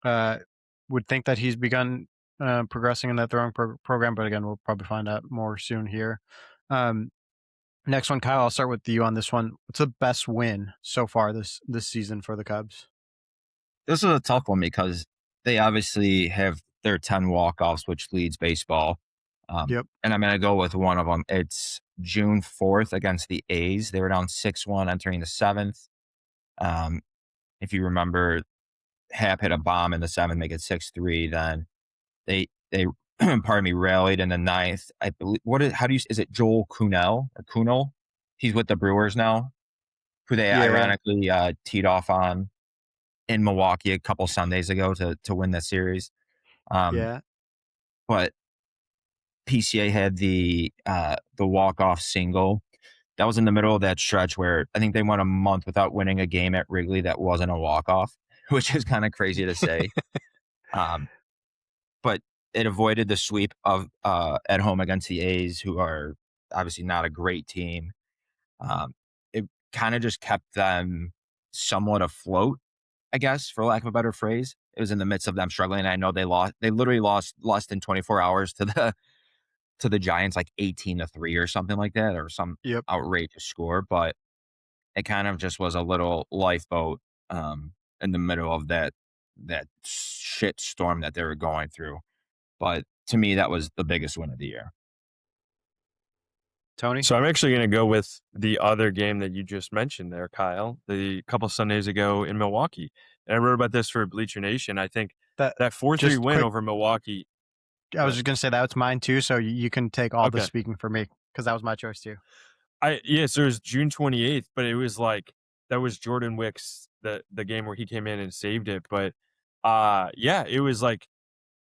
[SPEAKER 1] uh, would think that he's begun progressing in that throwing program, but again, we'll probably find out more soon here. Next one, Kyle, I'll start with you on this one. What's the best win so far this season for the Cubs?
[SPEAKER 3] This is a tough one because they obviously have their 10 walk-offs, which leads baseball.
[SPEAKER 1] Yep.
[SPEAKER 3] And I'm going to go with one of them. It's June 4th against the A's. They were down 6-1 entering the 7th. If you remember, Hap hit a bomb in the 7th, make it 6-3. Then they pardon me, rallied in the 9th. I believe is it Joel Kuhnel or Kunal? He's with the Brewers now, who they
[SPEAKER 1] Yeah.
[SPEAKER 3] ironically teed off on in Milwaukee a couple Sundays ago to win the series.
[SPEAKER 1] Yeah.
[SPEAKER 3] But PCA had the walk-off single. That was in the middle of that stretch where I think they went a month without winning a game at Wrigley that wasn't a walk-off, which is kind of crazy to say. But it avoided the sweep of at home against the A's, who are obviously not a great team. It kind of just kept them somewhat afloat, I guess, for lack of a better phrase. It was in the midst of them struggling. I know they lost. They literally lost less than 24 hours to the Giants, like 18-3 or something like that, or some
[SPEAKER 1] Yep.
[SPEAKER 3] outrageous score. But it kind of just was a little lifeboat in the middle of that shit storm that they were going through. But to me, that was the biggest win of the year.
[SPEAKER 1] Tony?
[SPEAKER 2] So I'm actually going to go with the other game that you just mentioned there, Kyle, the couple Sundays ago in Milwaukee. And I wrote about this for Bleacher Nation. I think that 4-3 win
[SPEAKER 1] quick,
[SPEAKER 2] over Milwaukee.
[SPEAKER 1] I was just going to say that was mine too, so you can take all the
[SPEAKER 2] Okay.
[SPEAKER 1] speaking for me because that was my choice too.
[SPEAKER 2] So it was June 28th, but it was like, that was Jordan Wicks, the game where he came in and saved it. But it was like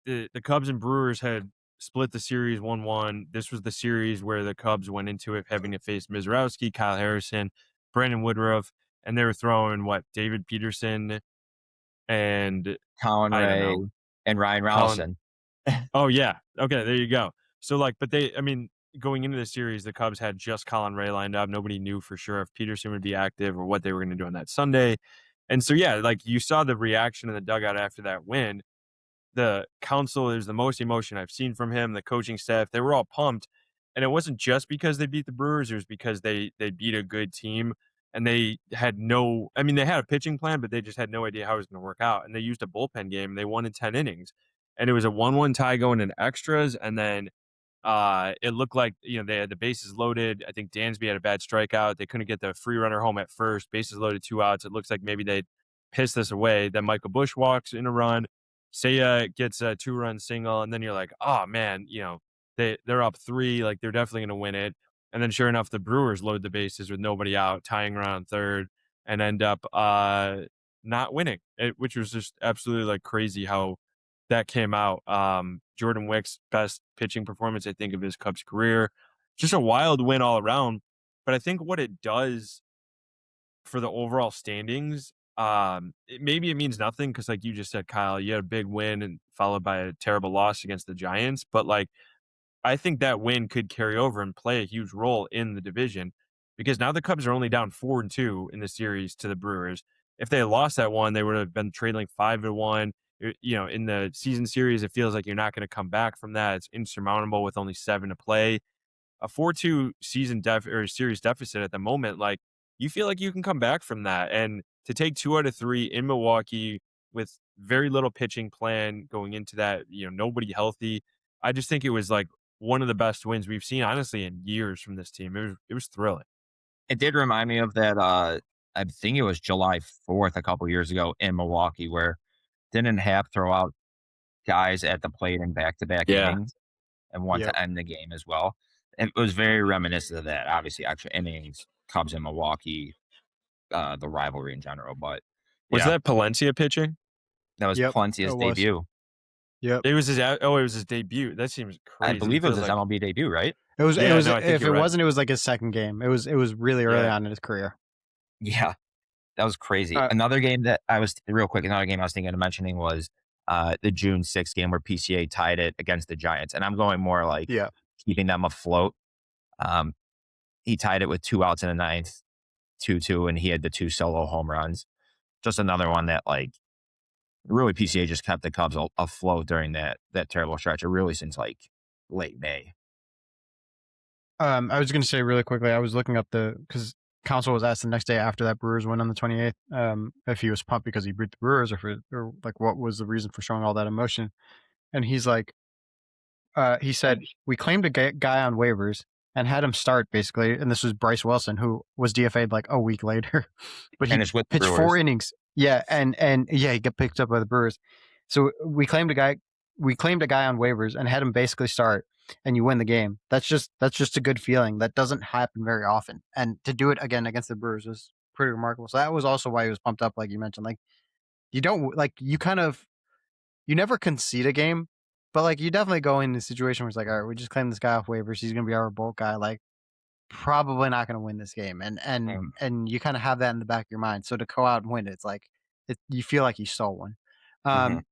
[SPEAKER 2] the Cubs and Brewers had split the series 1-1. This was the series where the Cubs went into it having to face Mizrowski, Kyle Harrison, Brandon Woodruff, and they were throwing David Peterson and
[SPEAKER 3] Colin Ray and Ryan Rallison.
[SPEAKER 2] Oh yeah. Okay, there you go. So but going into the series, the Cubs had just Colin Ray lined up. Nobody knew for sure if Peterson would be active or what they were going to do on that Sunday. And so, yeah, like you saw the reaction in the dugout after that win. The council is the most emotion I've seen from him. The coaching staff, they were all pumped. And it wasn't just because they beat the Brewers, it was because they beat a good team and they had no, I mean, they had a pitching plan, but they just had no idea how it was going to work out. And they used a bullpen game and they won in 10 innings. And it was a 1-1 tie going in extras. And then it looked like, they had the bases loaded. I think Dansby had a bad strikeout. They couldn't get the free runner home at first. Bases loaded, 2 outs. It looks like maybe they pissed this away. Then Michael Busch walks in a run. Seiya gets a 2-run single, and then you're like, oh man, they're up 3, like they're definitely going to win it. And then sure enough, the Brewers load the bases with nobody out, tying around third, and end up not winning, which was just absolutely like crazy how that came out. Jordan Wick's best pitching performance, I think, of his Cubs career. Just a wild win all around. But I think what it does for the overall standings, maybe it means nothing because, like you just said, Kyle, you had a big win and followed by a terrible loss against the Giants. But like, I think that win could carry over and play a huge role in the division because now the Cubs are only down 4-2 in the series to the Brewers. If they had lost that one, they would have been trailing 5-1. In the season series, it feels like you're not going to come back from that. It's insurmountable with only 7 to play. A 4-2 series deficit at the moment, like you feel like you can come back from that. And to take 2 out of 3 in Milwaukee with very little pitching plan going into that, nobody healthy. I just think it was like one of the best wins we've seen, honestly, in years from this team. It was thrilling.
[SPEAKER 3] It did remind me of that. I think it was July 4th a couple years ago in Milwaukee, where didn't have throw out guys at the plate in back-to-back
[SPEAKER 2] Yeah.
[SPEAKER 3] innings and one
[SPEAKER 1] Yep.
[SPEAKER 3] to end the game as well. And it was very reminiscent of that. Obviously, extra innings, Cubs in Milwaukee, the rivalry in general. But
[SPEAKER 2] Was that Palencia pitching?
[SPEAKER 3] that was
[SPEAKER 1] Yep,
[SPEAKER 3] Palencia's
[SPEAKER 1] it was.
[SPEAKER 3] debut.
[SPEAKER 1] Yep.
[SPEAKER 2] It was his debut. That seems crazy.
[SPEAKER 3] I believe it was
[SPEAKER 2] feels
[SPEAKER 3] his MLB debut, right?
[SPEAKER 1] It was.
[SPEAKER 2] Yeah,
[SPEAKER 1] It was.
[SPEAKER 2] no, I think
[SPEAKER 1] If it
[SPEAKER 2] you're right.
[SPEAKER 1] wasn't, it was like his second game. It was really early
[SPEAKER 2] Yeah.
[SPEAKER 1] on in his career.
[SPEAKER 3] Yeah, that was crazy. Another game I was thinking of mentioning was the June 6th game where PCA tied it against the Giants. And I'm going more like keeping them afloat. He tied it with 2 outs in the ninth, 2-2, and he had the 2 solo home runs. Just another one that, like, really PCA just kept the Cubs afloat during that terrible stretch, really since like late May.
[SPEAKER 1] I was going to say really quickly, I was looking up because Council was asked the next day after that Brewers win on the 28th, if he was pumped because he beat the Brewers or like what was the reason for showing all that emotion. And he's like, he said, we claimed a guy on waivers and had him start basically. And this was Bryce Wilson, who was DFA'd like a week later, but he pitched 4 innings. Yeah. And yeah, he got picked up by the Brewers. So we claimed a guy on waivers and had him basically start, and you win the game. That's just a good feeling. That doesn't happen very often. And to do it again against the Brewers was pretty remarkable. So that was also why he was pumped up, like you mentioned. Like you don't like you never concede a game, but like you definitely go in a situation where it's like, all right, we just claim this guy off waivers. He's gonna be our bulk guy. Like probably not gonna win this game. And you kind of have that in the back of your mind. So to go out and win it, it's like you feel like you stole one.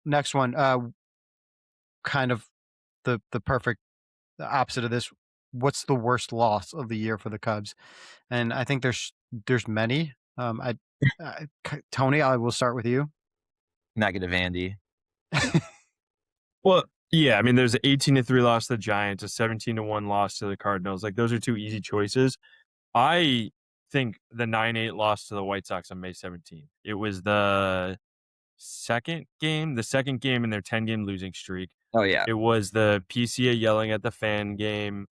[SPEAKER 1] Next one, kind of the perfect opposite of this. What's the worst loss of the year for the Cubs? And I think there's many. Tony, I will start with you.
[SPEAKER 3] Negative Andy.
[SPEAKER 2] Well, yeah, I mean, there's an 18-3 loss to the Giants, a 17-1 loss to the Cardinals. Like those are 2 easy choices. I think the 9-8 loss to the White Sox on May 17th. It was the second game in their 10-game losing streak.
[SPEAKER 3] Oh yeah.
[SPEAKER 2] It was the PCA yelling at the fan game.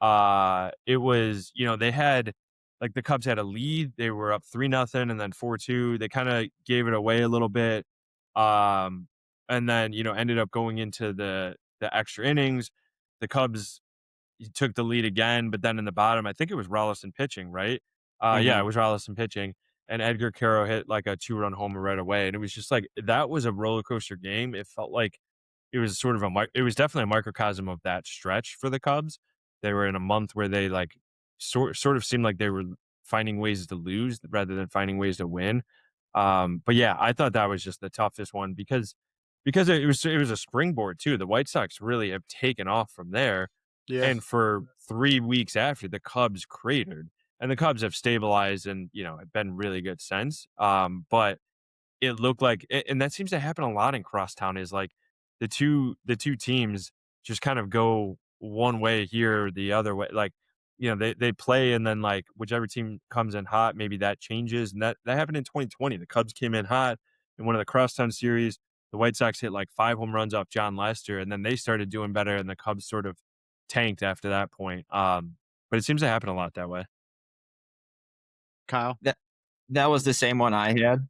[SPEAKER 2] It was, they had like the Cubs had a lead. They were up 3-0 and then 4-2. They kind of gave it away a little bit. And then, ended up going into the extra innings. The Cubs took the lead again, but then in the bottom, I think it was Rollison pitching, right? Yeah, it was Rollison pitching. And Edgar Caro hit like a 2-run homer right away. And it was just like, that was a roller coaster game. It felt like it was sort of it was definitely a microcosm of that stretch for the Cubs. They were in a month where they like sort of seemed like they were finding ways to lose rather than finding ways to win. But yeah, I thought that was just the toughest one because it was a springboard too. The White Sox really have taken off from there.
[SPEAKER 1] Yeah.
[SPEAKER 2] And for 3 weeks after, the Cubs cratered, and the Cubs have stabilized and, have been really good since. But it looked like and that seems to happen a lot in crosstown is, like, the two teams just kind of go one way here or the other way, like, they play and then, like, whichever team comes in hot, maybe that changes, and that happened in 2020. The Cubs came in hot in one of the crosstown series. The White Sox hit, like, 5 home runs off John Lester, and then they started doing better, and the Cubs sort of tanked after that point. But it seems to happen a lot that way.
[SPEAKER 1] Kyle.
[SPEAKER 3] That was the same one I had,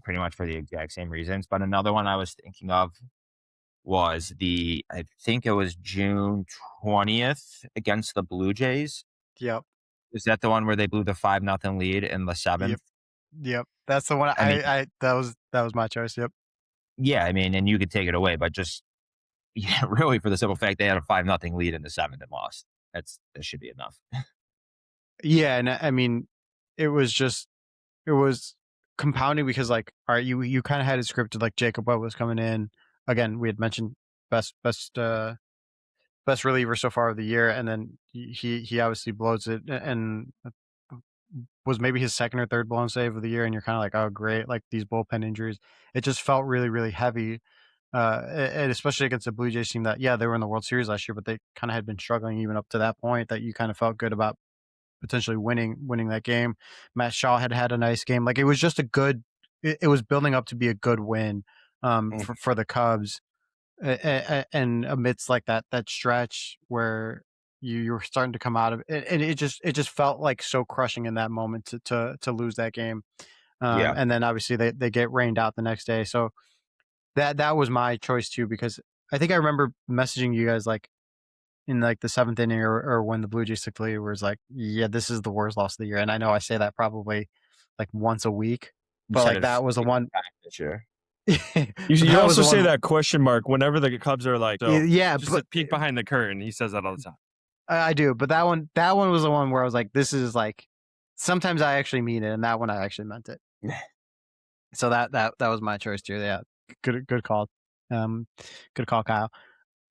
[SPEAKER 3] pretty much for the exact same reasons. But another one I was thinking of was I think it was June 20th against the Blue Jays.
[SPEAKER 1] Yep.
[SPEAKER 3] Is that the one where they blew the 5-0 lead in the 7th?
[SPEAKER 1] Yep. That's the one.
[SPEAKER 3] I mean,
[SPEAKER 1] That was my choice. Yep.
[SPEAKER 3] yeah, I mean, and you could take it away, but just really for the simple fact they had a 5-0 lead in the 7th and lost. That should be enough.
[SPEAKER 1] Yeah, and I mean, it was compounding because, like, all right, you kind of had it scripted, like Jacob Webb was coming in again. We had mentioned best reliever so far of the year, and then he obviously blows it and was maybe his second or third blown save of the year, and you're kind of like, oh great, like these bullpen injuries. It just felt really really heavy, and especially against the Blue Jays team that they were in the World Series last year, but they kind of had been struggling even up to that point that you kind of felt good about potentially winning that game. Matt Shaw had a nice game. Like it was just a good. It was building up to be a good win for the Cubs, and amidst like that stretch where you were starting to come out of it, and it just felt like so crushing in that moment to lose that game.
[SPEAKER 3] Yeah.
[SPEAKER 1] And then obviously they get rained out the next day. So that was my choice too, because I think I remember messaging you guys like in like the 7th inning or when the Blue Jays took the lead, where it's like, yeah, this is the worst loss of the year. And I know I say that probably like once a week, but like that was the one.
[SPEAKER 3] This year.
[SPEAKER 2] You also say that question mark whenever the Cubs are like, so
[SPEAKER 1] yeah,
[SPEAKER 2] just
[SPEAKER 1] but
[SPEAKER 2] a peek behind the curtain. He says that all the time.
[SPEAKER 1] I do, but that one was the one where I was like, this is like, sometimes I actually mean it, and that one I actually meant it. So that was my choice too. Yeah, good call. Good call, Kyle.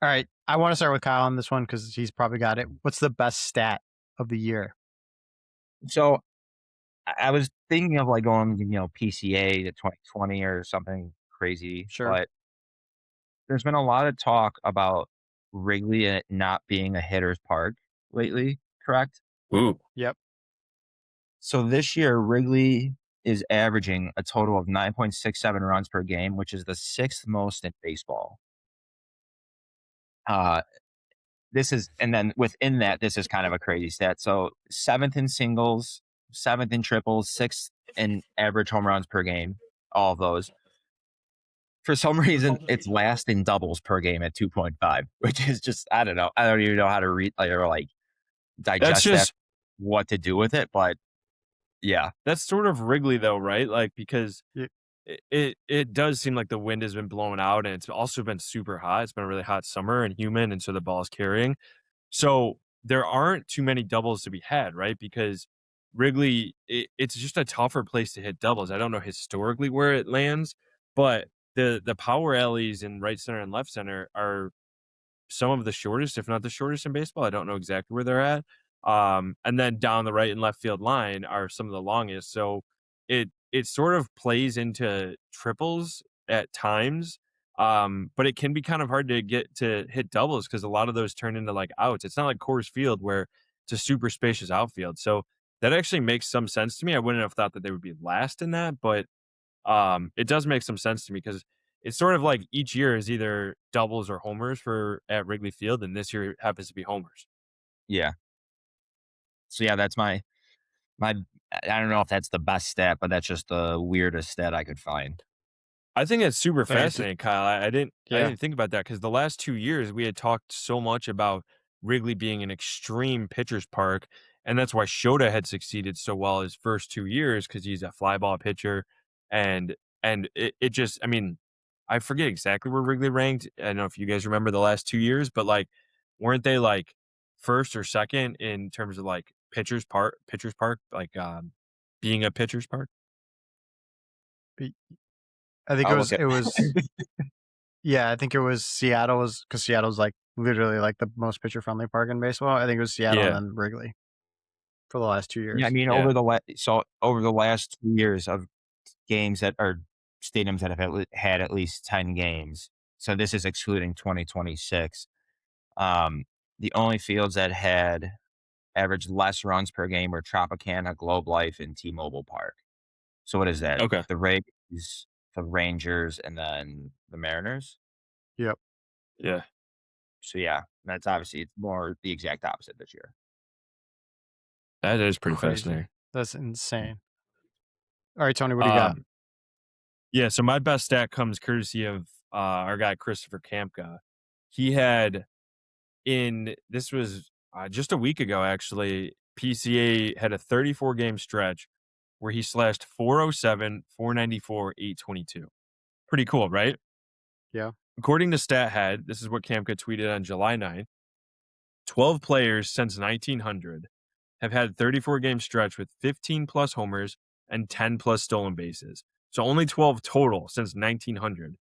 [SPEAKER 1] All right, I want to start with Kyle on this one because he's probably got it. What's the best stat of the year?
[SPEAKER 3] So I was thinking of like going, PCA to 2020 or something crazy.
[SPEAKER 1] Sure.
[SPEAKER 3] But there's been a lot of talk about Wrigley not being a hitter's park lately, correct?
[SPEAKER 2] Ooh.
[SPEAKER 1] Yep.
[SPEAKER 3] So this year, Wrigley is averaging a total of 9.67 runs per game, which is the 6th most in baseball. And then within that, this is kind of a crazy stat. So 7th in singles, 7th in triples, 6th in average home runs per game, all of those. For some reason, it's last in doubles per game at 2.5, which is just, I don't know. I don't even know how to read or like digest that, what to do with it. But yeah.
[SPEAKER 2] That's sort of Wrigley though, right? Like, because it does seem like the wind has been blowing out, and it's also been super hot. It's been a really hot summer and humid, and so the ball is carrying. So there aren't too many doubles to be had, right? Because Wrigley, it's just a tougher place to hit doubles. I don't know historically where it lands, but the power alleys in right center and left center are some of the shortest, if not the shortest in baseball. I don't know exactly where they're at. And then down the right and left field line are some of the longest. So it sort of plays into triples at times. But it can be kind of hard to get to hit doubles because a lot of those turn into like outs. It's not like Coors Field where it's a super spacious outfield. So that actually makes some sense to me. I wouldn't have thought that they would be last in that, but it does make some sense to me because it's sort of like each year is either doubles or homers at Wrigley Field, and this year it happens to be homers.
[SPEAKER 3] Yeah. So yeah, that's my I don't know if that's the best stat, but that's just the weirdest stat I could find.
[SPEAKER 2] I think it's super fascinating, Kyle. I didn't think about that because the last 2 years we had talked so much about Wrigley being an extreme pitcher's park, and that's why Shota had succeeded so well his first 2 years because he's a fly ball pitcher, and it just, I mean, I forget exactly where Wrigley ranked. I don't know if you guys remember the last 2 years, but like, weren't they like first or second in terms of like pitcher's park, like being a pitcher's park?
[SPEAKER 1] I think it was yeah, I think it was Seattle, because Seattle's like literally like the most pitcher friendly park in baseball. I think it was Seattle and
[SPEAKER 2] Yeah.
[SPEAKER 1] then Wrigley for the last 2 years.
[SPEAKER 3] Yeah, I mean,
[SPEAKER 2] Yeah.
[SPEAKER 3] over the last 2 years of games that are stadiums that have had at least 10 games, so this is excluding 2026, the only fields that had averaged less runs per game were Tropicana, Globe Life, and T-Mobile Park. So what is that?
[SPEAKER 2] Okay.
[SPEAKER 3] The Rays, the Rangers, and then the Mariners?
[SPEAKER 1] Yep.
[SPEAKER 2] Yeah.
[SPEAKER 3] So, yeah, that's obviously it's more the exact opposite this year.
[SPEAKER 2] That is pretty
[SPEAKER 1] Crazy.
[SPEAKER 2] fascinating.
[SPEAKER 1] That's insane. All right, Tony, what do you got?
[SPEAKER 2] Yeah, so my best stat comes courtesy of our guy Christopher Kampka. He had this was just a week ago actually. PCA had a 34 game stretch where he slashed 407, 494, 822. Pretty cool, right?
[SPEAKER 1] Yeah.
[SPEAKER 2] According to StatHead, this is what Kampka tweeted on July 9th. 12 players since 1900 have had 34 game stretch with 15 plus homers and 10 plus stolen bases. So only 12 total since 1900.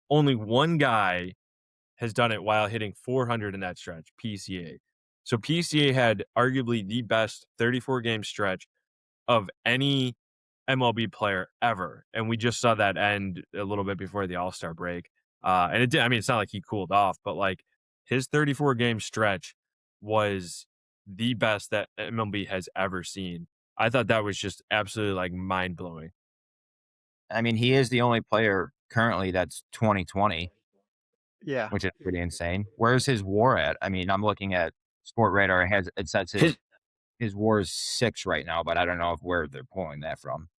[SPEAKER 2] Only one guy has done it while hitting 400 in that stretch, PCA. So PCA had arguably the best 34 game stretch of any MLB player ever. And we just saw that end a little bit before the All-Star break. And it did, I mean, it's not like he cooled off, but like his 34 game stretch was the best that MLB has ever seen. I thought that was just absolutely like mind blowing.
[SPEAKER 3] I mean, he is the only player currently that's 2020,
[SPEAKER 1] Yeah.
[SPEAKER 3] which is pretty insane. Where's his WAR at? I mean, I'm looking at Sport Radar. It says his WAR is 6 right now, but I don't know where they're pulling that from.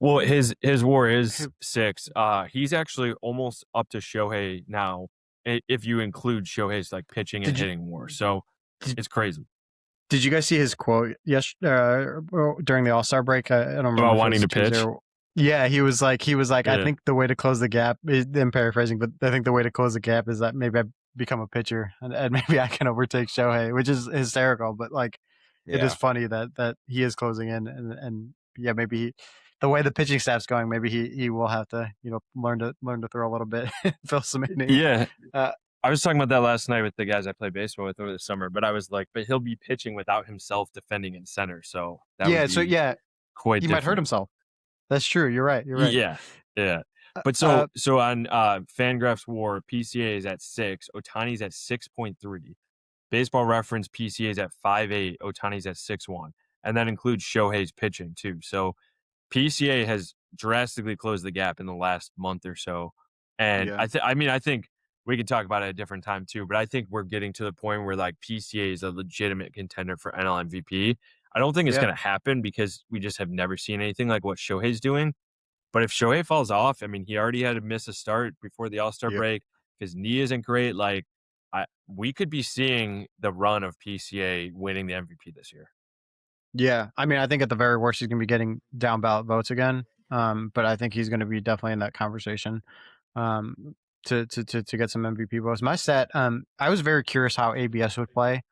[SPEAKER 2] Well, his WAR is 6. He's actually almost up to Shohei now, if you include Shohei's like pitching and hitting WAR. So it's crazy.
[SPEAKER 1] Did you guys see his quote during the All-Star break? I don't remember
[SPEAKER 2] About wanting to pitch?
[SPEAKER 1] Yeah, he was like,
[SPEAKER 2] Yeah.
[SPEAKER 1] I think the way to close the gap I'm paraphrasing, but I think the way to close the gap is that maybe I become a pitcher and maybe I can overtake Shohei, which is hysterical. But like, it is funny that he is closing in and yeah, maybe the way the pitching staff's going, maybe he will have to, learn to throw a little bit, fill some innings.
[SPEAKER 2] Yeah. I was talking about that last night with the guys I play baseball with over the summer, but I was like, but he'll be pitching without himself defending in center. So that would be quite
[SPEAKER 1] he
[SPEAKER 2] different.
[SPEAKER 1] might hurt himself. That's true. You're right.
[SPEAKER 2] Yeah. But so on Fangraphs WAR, PCA is at 6, Ohtani's at 6.3. Baseball Reference PCA is at 5.8, Ohtani's at 6.1. And that includes Shohei's pitching too. So PCA has drastically closed the gap in the last month or so. And I think we can talk about it at a different time too, but I think we're getting to the point where like PCA is a legitimate contender for NL MVP. I don't think it's going to happen because we just have never seen anything like what Shohei's doing. But if Shohei falls off, I mean, he already had to miss a start before the All-Star break. His knee isn't great. Like, we could be seeing the run of PCA winning the MVP this year.
[SPEAKER 1] Yeah, I mean, I think at the very worst, he's going to be getting down ballot votes again. But I think he's going to be definitely in that conversation to get some MVP votes. My stat, I was very curious how ABS would play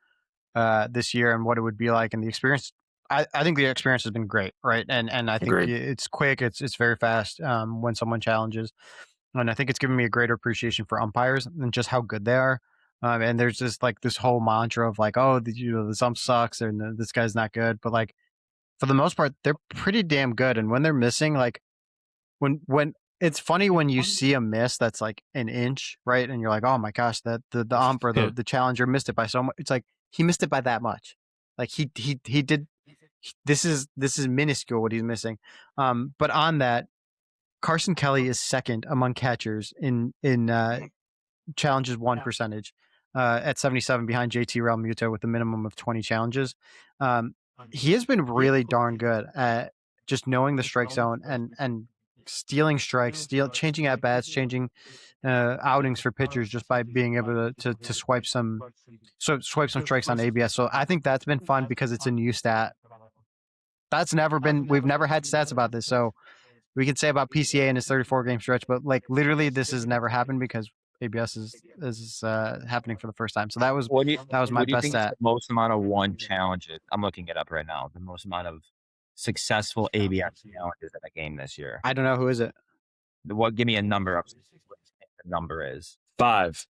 [SPEAKER 1] this year and what it would be like, and the experience. I think the experience has been great, right? And I think it's quick, it's very fast when someone challenges, and I think it's given me a greater appreciation for umpires and just how good they are. And there's just like this whole mantra of like, oh, the ump sucks and this guy's not good, but like for the most part, they're pretty damn good. And when they're missing, like when it's funny when you see a miss that's like an inch, right? And you're like, oh my gosh, that the ump or the challenger missed it by so much. It's like he missed it by that much. Like he did. This is minuscule what he's missing. But on that, Carson Kelly is second among catchers in challenges won percentage at 77 behind JT Realmuto with a minimum of 20 challenges. He has been really darn good at just knowing the strike zone and stealing strikes, changing at bats, changing outings for pitchers just by being able to swipe some strikes on ABS. So I think that's been fun because it's a new stat. We've never had stats about this. So we could say about PCA in his 34 game stretch, but like literally this has never happened because ABS is happening for the first time. So that was my best stat.
[SPEAKER 3] The most amount of won challenges. I'm looking it up right now. The most amount of successful ABS challenges in a game this year.
[SPEAKER 1] I don't know, who is it?
[SPEAKER 3] Give me a number of what the number is.
[SPEAKER 2] 5.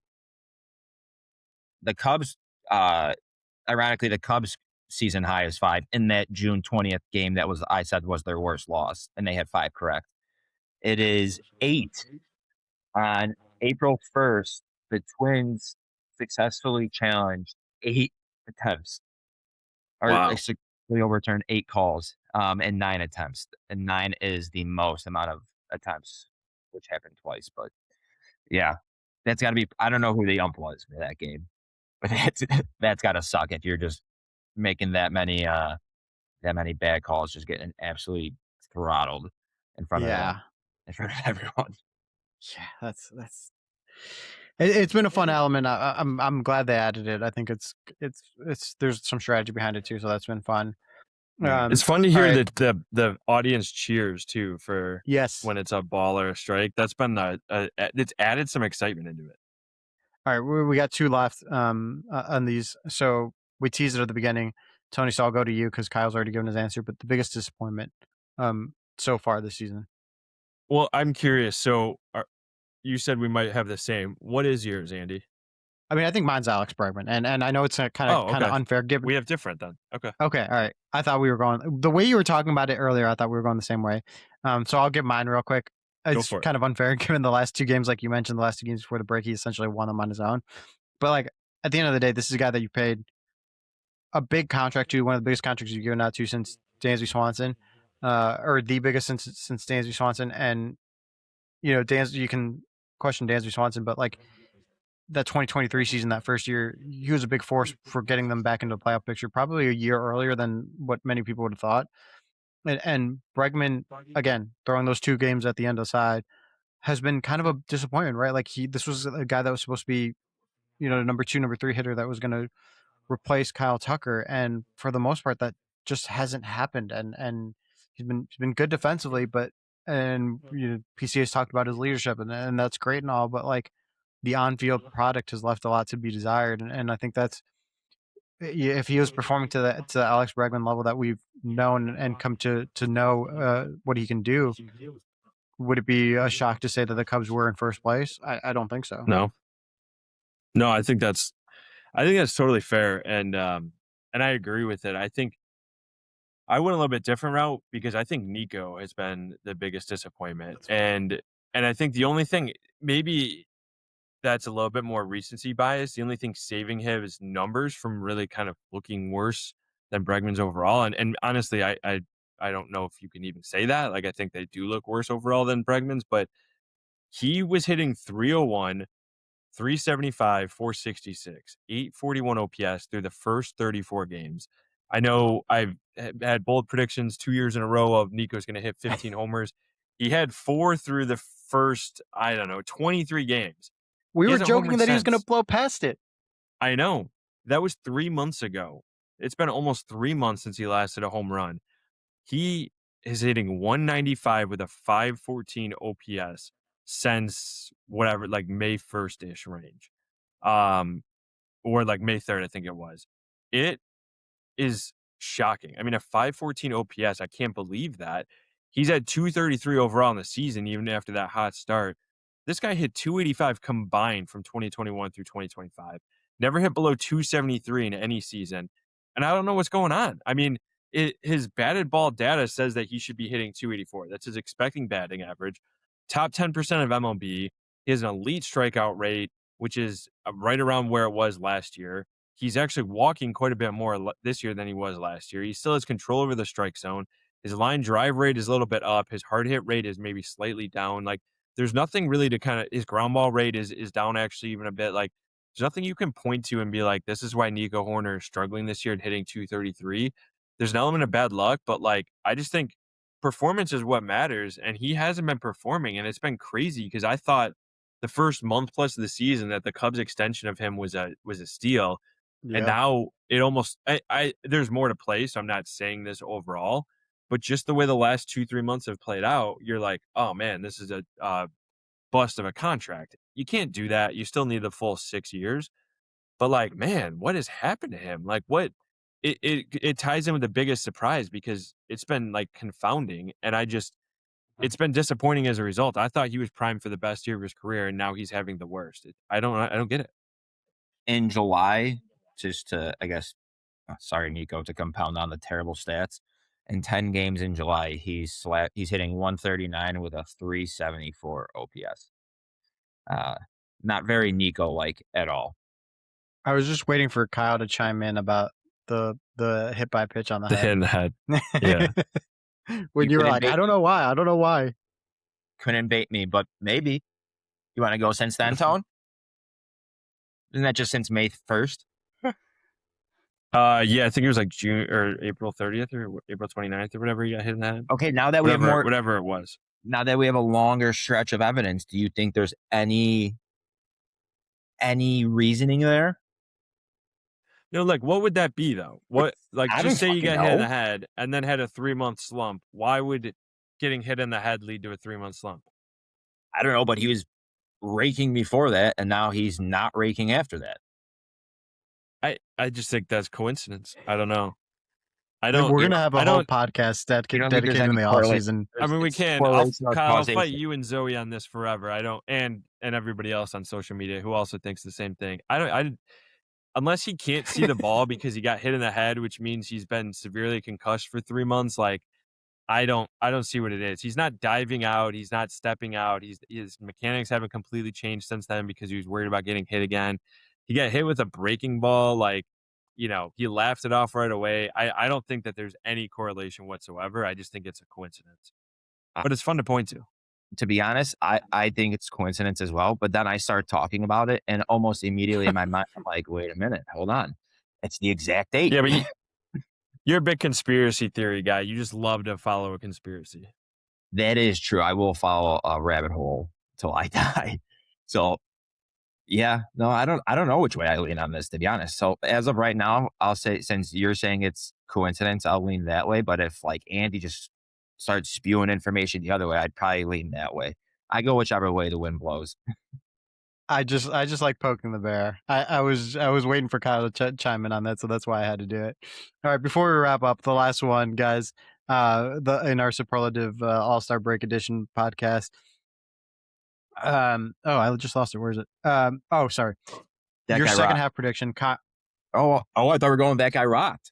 [SPEAKER 3] the Cubs, ironically, the Cubs season high is 5 in that June 20th game that was I said was their worst loss, and they had 5 correct. It is 8 on April 1st. The Twins successfully challenged 8 attempts, or
[SPEAKER 2] Wow.
[SPEAKER 3] they successfully overturned 8 calls, in 9 attempts, and 9 is the most amount of attempts, which happened twice. But yeah, that's got to be. I don't know who the ump was for that game, but that's got to suck if you're just making that many bad calls, just getting absolutely throttled in front of
[SPEAKER 1] Yeah.
[SPEAKER 3] everyone.
[SPEAKER 1] Yeah, that's it's been a fun element. I'm glad they added it. I think it's there's some strategy behind it too, so that's been fun.
[SPEAKER 2] It's fun to
[SPEAKER 1] all
[SPEAKER 2] hear
[SPEAKER 1] right.
[SPEAKER 2] that the audience cheers too for
[SPEAKER 1] Yes.
[SPEAKER 2] when it's a ball or a strike. That's been it's added some excitement into it.
[SPEAKER 1] All right, we got 2 left on these. So we teased it at the beginning. Tony, so I'll go to you because Kyle's already given his answer. But the biggest disappointment so far this season.
[SPEAKER 2] Well, I'm curious. So you said we might have the same. What is yours, Andy?
[SPEAKER 1] I mean, I think mine's Alex Bregman, and I know it's kind
[SPEAKER 2] Oh,
[SPEAKER 1] of
[SPEAKER 2] okay.
[SPEAKER 1] unfair given.
[SPEAKER 2] We have different then. Okay.
[SPEAKER 1] Okay, all right. I thought we were going the way you were talking about it earlier. I thought we were going the same way. So I'll give mine real quick. It's
[SPEAKER 2] for it.
[SPEAKER 1] kind of unfair given the last 2 games, like you mentioned, the last 2 games before the break, he essentially won them on his own. But like at the end of the day, this is a guy that you paid a big contract to, one of the biggest contracts you've given out to since Dansby Swanson, or the biggest since Dansby Swanson. And you know, you can question Dansby Swanson, but like that 2023 season, that first year, he was a big force for getting them back into the playoff picture, probably a year earlier than what many people would have thought. And Bregman, again, throwing those 2 games at the end aside, has been kind of a disappointment, right? Like this was a guy that was supposed to be, you know, number 2, number 3 hitter that was going to replace Kyle Tucker, and for the most part, that just hasn't happened. And he's been good defensively, but and you know, PC has talked about his leadership, and that's great and all, but like the on-field product has left a lot to be desired, and I think that's if he was performing to the Alex Bregman level that we've known and come to know what he can do, would it be a shock to say that the Cubs were in first place? I don't think so.
[SPEAKER 2] No, I think that's totally fair, and I agree with it. I think I went a little bit different route because I think Nico has been the biggest disappointment, and I think the only thing maybe that's a little bit more recency bias. The only thing saving his numbers from really kind of looking worse than Bregman's overall, and honestly, I don't know if you can even say that. Like I think they do look worse overall than Bregman's, but he was hitting 301. 375, 466, 841 OPS through the first 34 games. I know I've had bold predictions 2 years in a row of Nico's going to hit 15 homers. He had 4 through the first, 23 games.
[SPEAKER 1] We
[SPEAKER 2] He
[SPEAKER 1] were
[SPEAKER 2] hasn't
[SPEAKER 1] joking
[SPEAKER 2] homered
[SPEAKER 1] that he was going to
[SPEAKER 2] since.
[SPEAKER 1] blow past it.
[SPEAKER 2] I know. That was 3 months ago. It's been almost 3 months since he last hit a home run. He is hitting 195 with a 514 OPS since whatever, like May 1st ish range. Or like May 3rd, I think it was. It is shocking. I mean, a 514 OPS, I can't believe that. He's at 233 overall in the season, even after that hot start. This guy hit 285 combined from 2021 through 2025. Never hit below 273 in any season. And I don't know what's going on. I mean, his batted ball data says that he should be hitting 284. That's his expecting batting average. Top 10% of MLB. He has an elite strikeout rate, which is right around where it was last year. He's actually walking quite a bit more this year than he was last year. He still has control over the strike zone. His line drive rate is a little bit up. His hard hit rate is maybe slightly down. Like there's nothing really to kind of, his ground ball rate is down actually even a bit. Like there's nothing you can point to and be like, this is why Nico Horner is struggling this year at hitting 233. There's an element of bad luck, but like I just think performance is what matters, and he hasn't been performing, and it's been crazy because I thought the first month plus of the season that the Cubs extension of him was a steal. And
[SPEAKER 1] Yeah.
[SPEAKER 2] now it almost there's more to play, so I'm not saying this overall, but just the way the last 2-3 months have played out, you're like, oh man, this is a bust of a contract. You can't do that. You still need the full 6 years. But like, man, what has happened to him? Like what it ties in with the biggest surprise because it's been like confounding, and it's been disappointing as a result. I thought he was primed for the best year of his career, and now he's having the worst. I don't get it.
[SPEAKER 3] in July, just to, I guess, sorry, Nico, to compound on the terrible stats. In 10 games in July, he's hitting 139 with a 374 OPS. Uh, Not very Nico-like at all.
[SPEAKER 1] I was just waiting for Kyle to chime in about the hit by pitch on the
[SPEAKER 2] The hit in the head. Yeah.
[SPEAKER 1] When you were like, I don't know why.
[SPEAKER 3] Couldn't bait me, but maybe. You want to go since then, Tone? Isn't that just since May 1st?
[SPEAKER 2] Yeah, I think it was like June or April 30th or April 29th or whatever he got hit in that.
[SPEAKER 3] Okay, now that we have more,
[SPEAKER 2] whatever it was.
[SPEAKER 3] now that we have a longer stretch of evidence, do you think there's any reasoning there?
[SPEAKER 2] Like what would that be though? What just say you got hit in the head and then had a 3-month slump. Why would getting hit in the head lead to a 3-month slump?
[SPEAKER 3] I don't know, but he was raking before that, and now he's not raking after that.
[SPEAKER 2] I just think that's coincidence. I don't know.
[SPEAKER 1] We're gonna have a whole podcast dedicated in the off season.
[SPEAKER 2] I mean, we can. I'll fight you and Zoe on this forever. I don't, and everybody else on social media who also thinks the same thing. Unless he can't see the ball because he got hit in the head, which means he's been severely concussed for 3 months. Like, I don't see what it is. He's not diving out. He's not stepping out. His mechanics haven't completely changed since then because he was worried about getting hit again. He got hit with a breaking ball. Like, he laughed it off right away. I don't think that there's any correlation whatsoever. I just think it's a coincidence. But it's fun to point to.
[SPEAKER 3] To be honest, I think it's coincidence as well. But then I start talking about it, and almost immediately in my mind, I'm like, wait a minute, hold on. It's the exact date.
[SPEAKER 2] Yeah, but you're a big conspiracy theory guy. You just love to follow a conspiracy.
[SPEAKER 3] That is true. I will follow a rabbit hole till I die. So, yeah, no, I don't know which way I lean on this, to be honest. So as of right now, I'll say, since you're saying it's coincidence, I'll lean that way. But if like Andy just starts spewing information the other way, I'd probably lean that way. I go whichever way the wind blows.
[SPEAKER 1] I just like poking the bear. I was waiting for Kyle to chime in on that, so that's why I had to do it. All right, before we wrap up, the last one, guys, in our superlative All-Star Break Edition podcast. I just lost it. Where is it? Sorry. Your second half prediction,
[SPEAKER 3] Oh, I thought we were going that guy rocked.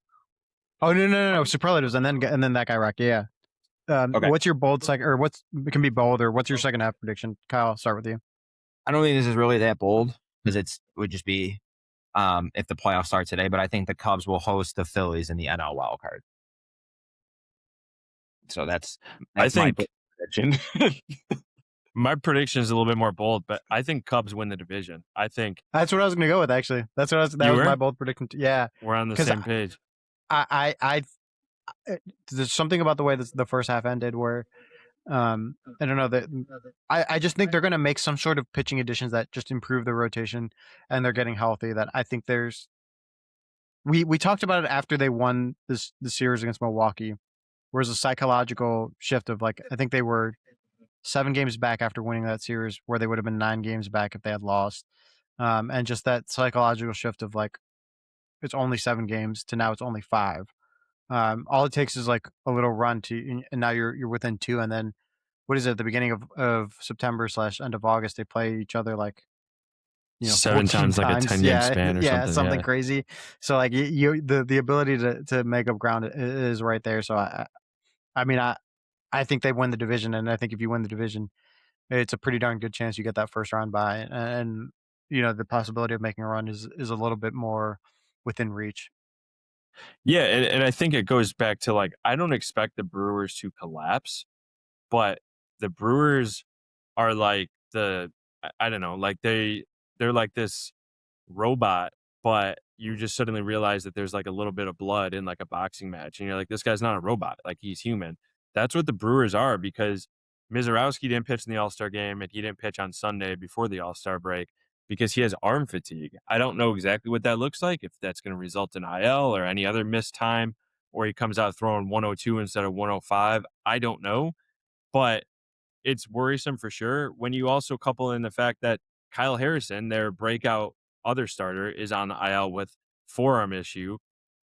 [SPEAKER 1] Oh no, superlatives, and then that guy rocked. Yeah. Okay. What's your bold second, or it can be bold, or what's your second half prediction? Kyle, I'll start with you.
[SPEAKER 3] I don't think this is really that bold because it would just be if the playoffs start today. But I think the Cubs will host the Phillies in the NL wild card. So that's
[SPEAKER 2] I think
[SPEAKER 3] my prediction.
[SPEAKER 2] My prediction is a little bit more bold, but I think Cubs win the division. I think
[SPEAKER 1] that's what I was going to go with. Actually, that was my bold prediction. Yeah,
[SPEAKER 2] we're on the same page.
[SPEAKER 1] There's something about the way the first half ended where I don't know that I just think they're going to make some sort of pitching additions that just improve the rotation, and they're getting healthy. That I think there's. We talked about it after they won the series against Milwaukee, where it was a psychological shift of like I think they were 7 games back after winning that series, where they would have been 9 games back if they had lost, and just that psychological shift of like it's only 7 games to now it's only 5. All it takes is like a little run and now you're within 2, and then what is it? At the beginning of September / end of August, they play each other like
[SPEAKER 2] 7 times, like a 10-game span or something.
[SPEAKER 1] Something crazy. So like the ability to make up ground is right there. So I think they win the division, and I think if you win the division, it's a pretty darn good chance you get that first round bye, and the possibility of making a run is a little bit more within reach.
[SPEAKER 2] Yeah, and I think it goes back to like I don't expect the Brewers to collapse, but the Brewers are like I don't know, like they're like this robot, but you just suddenly realize that there's like a little bit of blood in like a boxing match, and you're like, this guy's not a robot, like he's human. That's what the Brewers are, because Mizorowski didn't pitch in the All-Star game, and he didn't pitch on Sunday before the All-Star break because he has arm fatigue. I don't know exactly what that looks like, if that's going to result in IL or any other missed time, or he comes out throwing 102 instead of 105. I don't know, but it's worrisome for sure when you also couple in the fact that Kyle Harrison, their breakout other starter, is on the IL with forearm issue.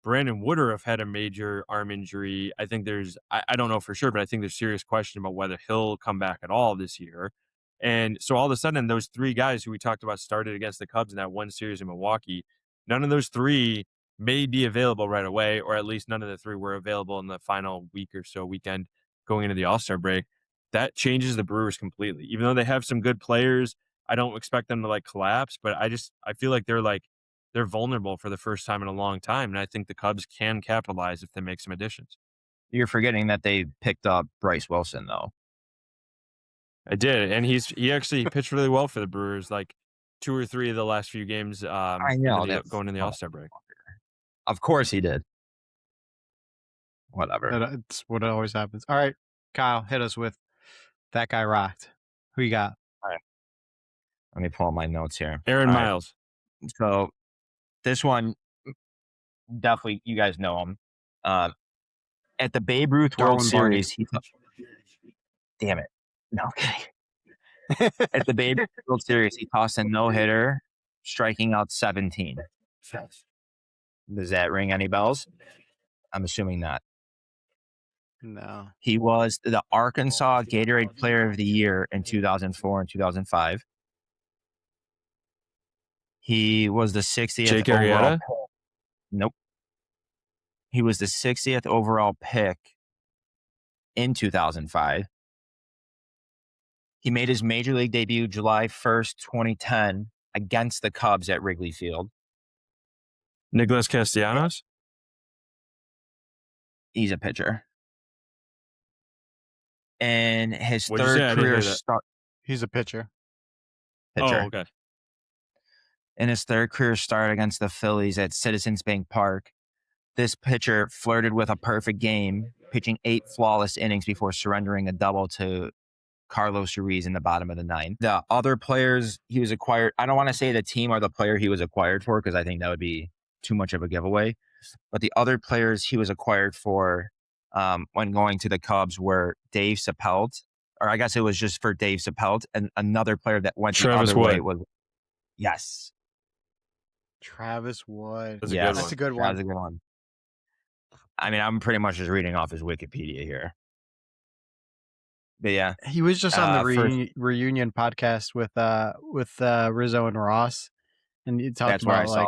[SPEAKER 2] Brandon Woodruff had a major arm injury. I think I don't know for sure, but I think there's serious question about whether he'll come back at all this year. And so all of a sudden, those three guys who we talked about started against the Cubs in that one series in Milwaukee, none of those three may be available right away, or at least none of the three were available in the final week or so weekend going into the All-Star break. That changes the Brewers completely. Even though they have some good players, I don't expect them to like collapse, but I feel like they're vulnerable for the first time in a long time. And I think the Cubs can capitalize if they make some additions.
[SPEAKER 3] You're forgetting that they picked up Bryce Wilson, though.
[SPEAKER 2] I did. And he actually pitched really well for the Brewers, like 2 or 3 of the last few games
[SPEAKER 3] I know
[SPEAKER 2] going in the All-Star break.
[SPEAKER 3] Of course he did. Whatever.
[SPEAKER 1] It's what always happens. All right, Kyle, hit us with that guy rocked. Who you got?
[SPEAKER 3] All right. Let me pull up my notes here.
[SPEAKER 2] Aaron
[SPEAKER 3] All
[SPEAKER 2] Miles.
[SPEAKER 3] Right. So this one, definitely, you guys know him. At the Babe Ruth World Series, damn it. No, okay. At the Babe Ruth World Series, he tossed a no-hitter, striking out 17. Does that ring any bells? I'm assuming not.
[SPEAKER 1] No.
[SPEAKER 3] He was the Arkansas Gatorade Player of the Year in 2004 and 2005. He was the 60th
[SPEAKER 2] Jake
[SPEAKER 3] overall
[SPEAKER 2] Arrieta?
[SPEAKER 3] pick. Nope. He was the 60th overall pick in 2005. He made his major league debut July 1st, 2010 against the Cubs at Wrigley Field.
[SPEAKER 2] Nicholas Castellanos?
[SPEAKER 3] He's a pitcher. And his
[SPEAKER 2] What'd you say? I
[SPEAKER 3] third
[SPEAKER 2] didn't
[SPEAKER 3] career
[SPEAKER 2] hear that.
[SPEAKER 3] start.
[SPEAKER 1] He's a pitcher.
[SPEAKER 2] Oh, okay.
[SPEAKER 3] In his third career start against the Phillies at Citizens Bank Park, this pitcher flirted with a perfect game, pitching 8 flawless innings before surrendering a double to Carlos Ruiz in the bottom of the 9th. The other players he was acquired, I don't want to say the team or the player he was acquired for, because I think that would be too much of a giveaway. But the other players he was acquired for when going to the Cubs were Dave Sapelt, or I guess it was just for Dave Sapelt, and another player that went
[SPEAKER 2] Travis
[SPEAKER 3] the other way
[SPEAKER 2] Wood.
[SPEAKER 3] was, yes.
[SPEAKER 1] Travis Wood.
[SPEAKER 2] That's
[SPEAKER 1] a good one.
[SPEAKER 3] That's a good one. I mean, I'm pretty much just reading off his Wikipedia here. But yeah.
[SPEAKER 1] He was just on the reunion podcast with Rizzo and Ross, and he talked about like,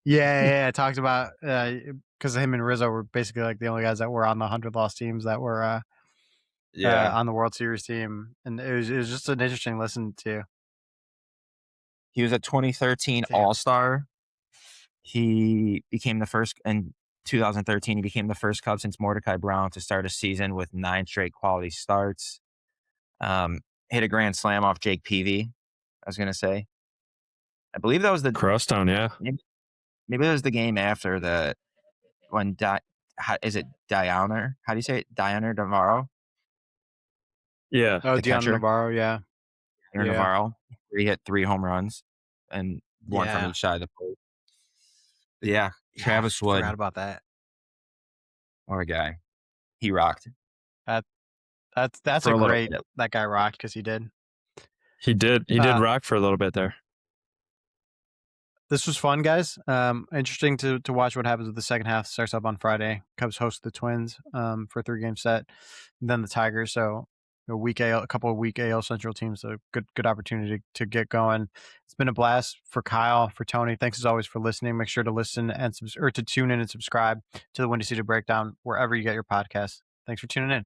[SPEAKER 1] yeah, talked about because him and Rizzo were basically like the only guys that were on the 100-loss teams that were on the World Series team, and it was just an interesting listen to.
[SPEAKER 3] He was a 2013 All-Star. He became the first in 2013. He became the first Cub since Mordecai Brown to start a season with 9 straight quality starts. Hit a grand slam off Jake Peavy. I was gonna say, I believe that was the
[SPEAKER 2] Crosstown, yeah.
[SPEAKER 3] Maybe it was the game after the when is it Dioner? How do you say it? Dioner Navarro?
[SPEAKER 2] Yeah.
[SPEAKER 1] Oh, Dioner Navarro, yeah.
[SPEAKER 3] Navarro. He hit 3 home runs and one from each side of the plate. Yeah, Travis Wood.
[SPEAKER 1] Forgot about that.
[SPEAKER 3] What a guy. He rocked.
[SPEAKER 1] That's a great that guy rocked because he did.
[SPEAKER 2] He did rock for a little bit there.
[SPEAKER 1] This was fun, guys. Interesting to watch what happens with the second half. Starts up on Friday. Cubs host the Twins for a 3-game set, and then the Tigers. So a couple of weak AL Central teams. So good opportunity to get going. It's been a blast for Kyle, for Tony. Thanks as always for listening. Make sure to listen to tune in and subscribe to the Windy City Breakdown wherever you get your podcasts. Thanks for tuning in.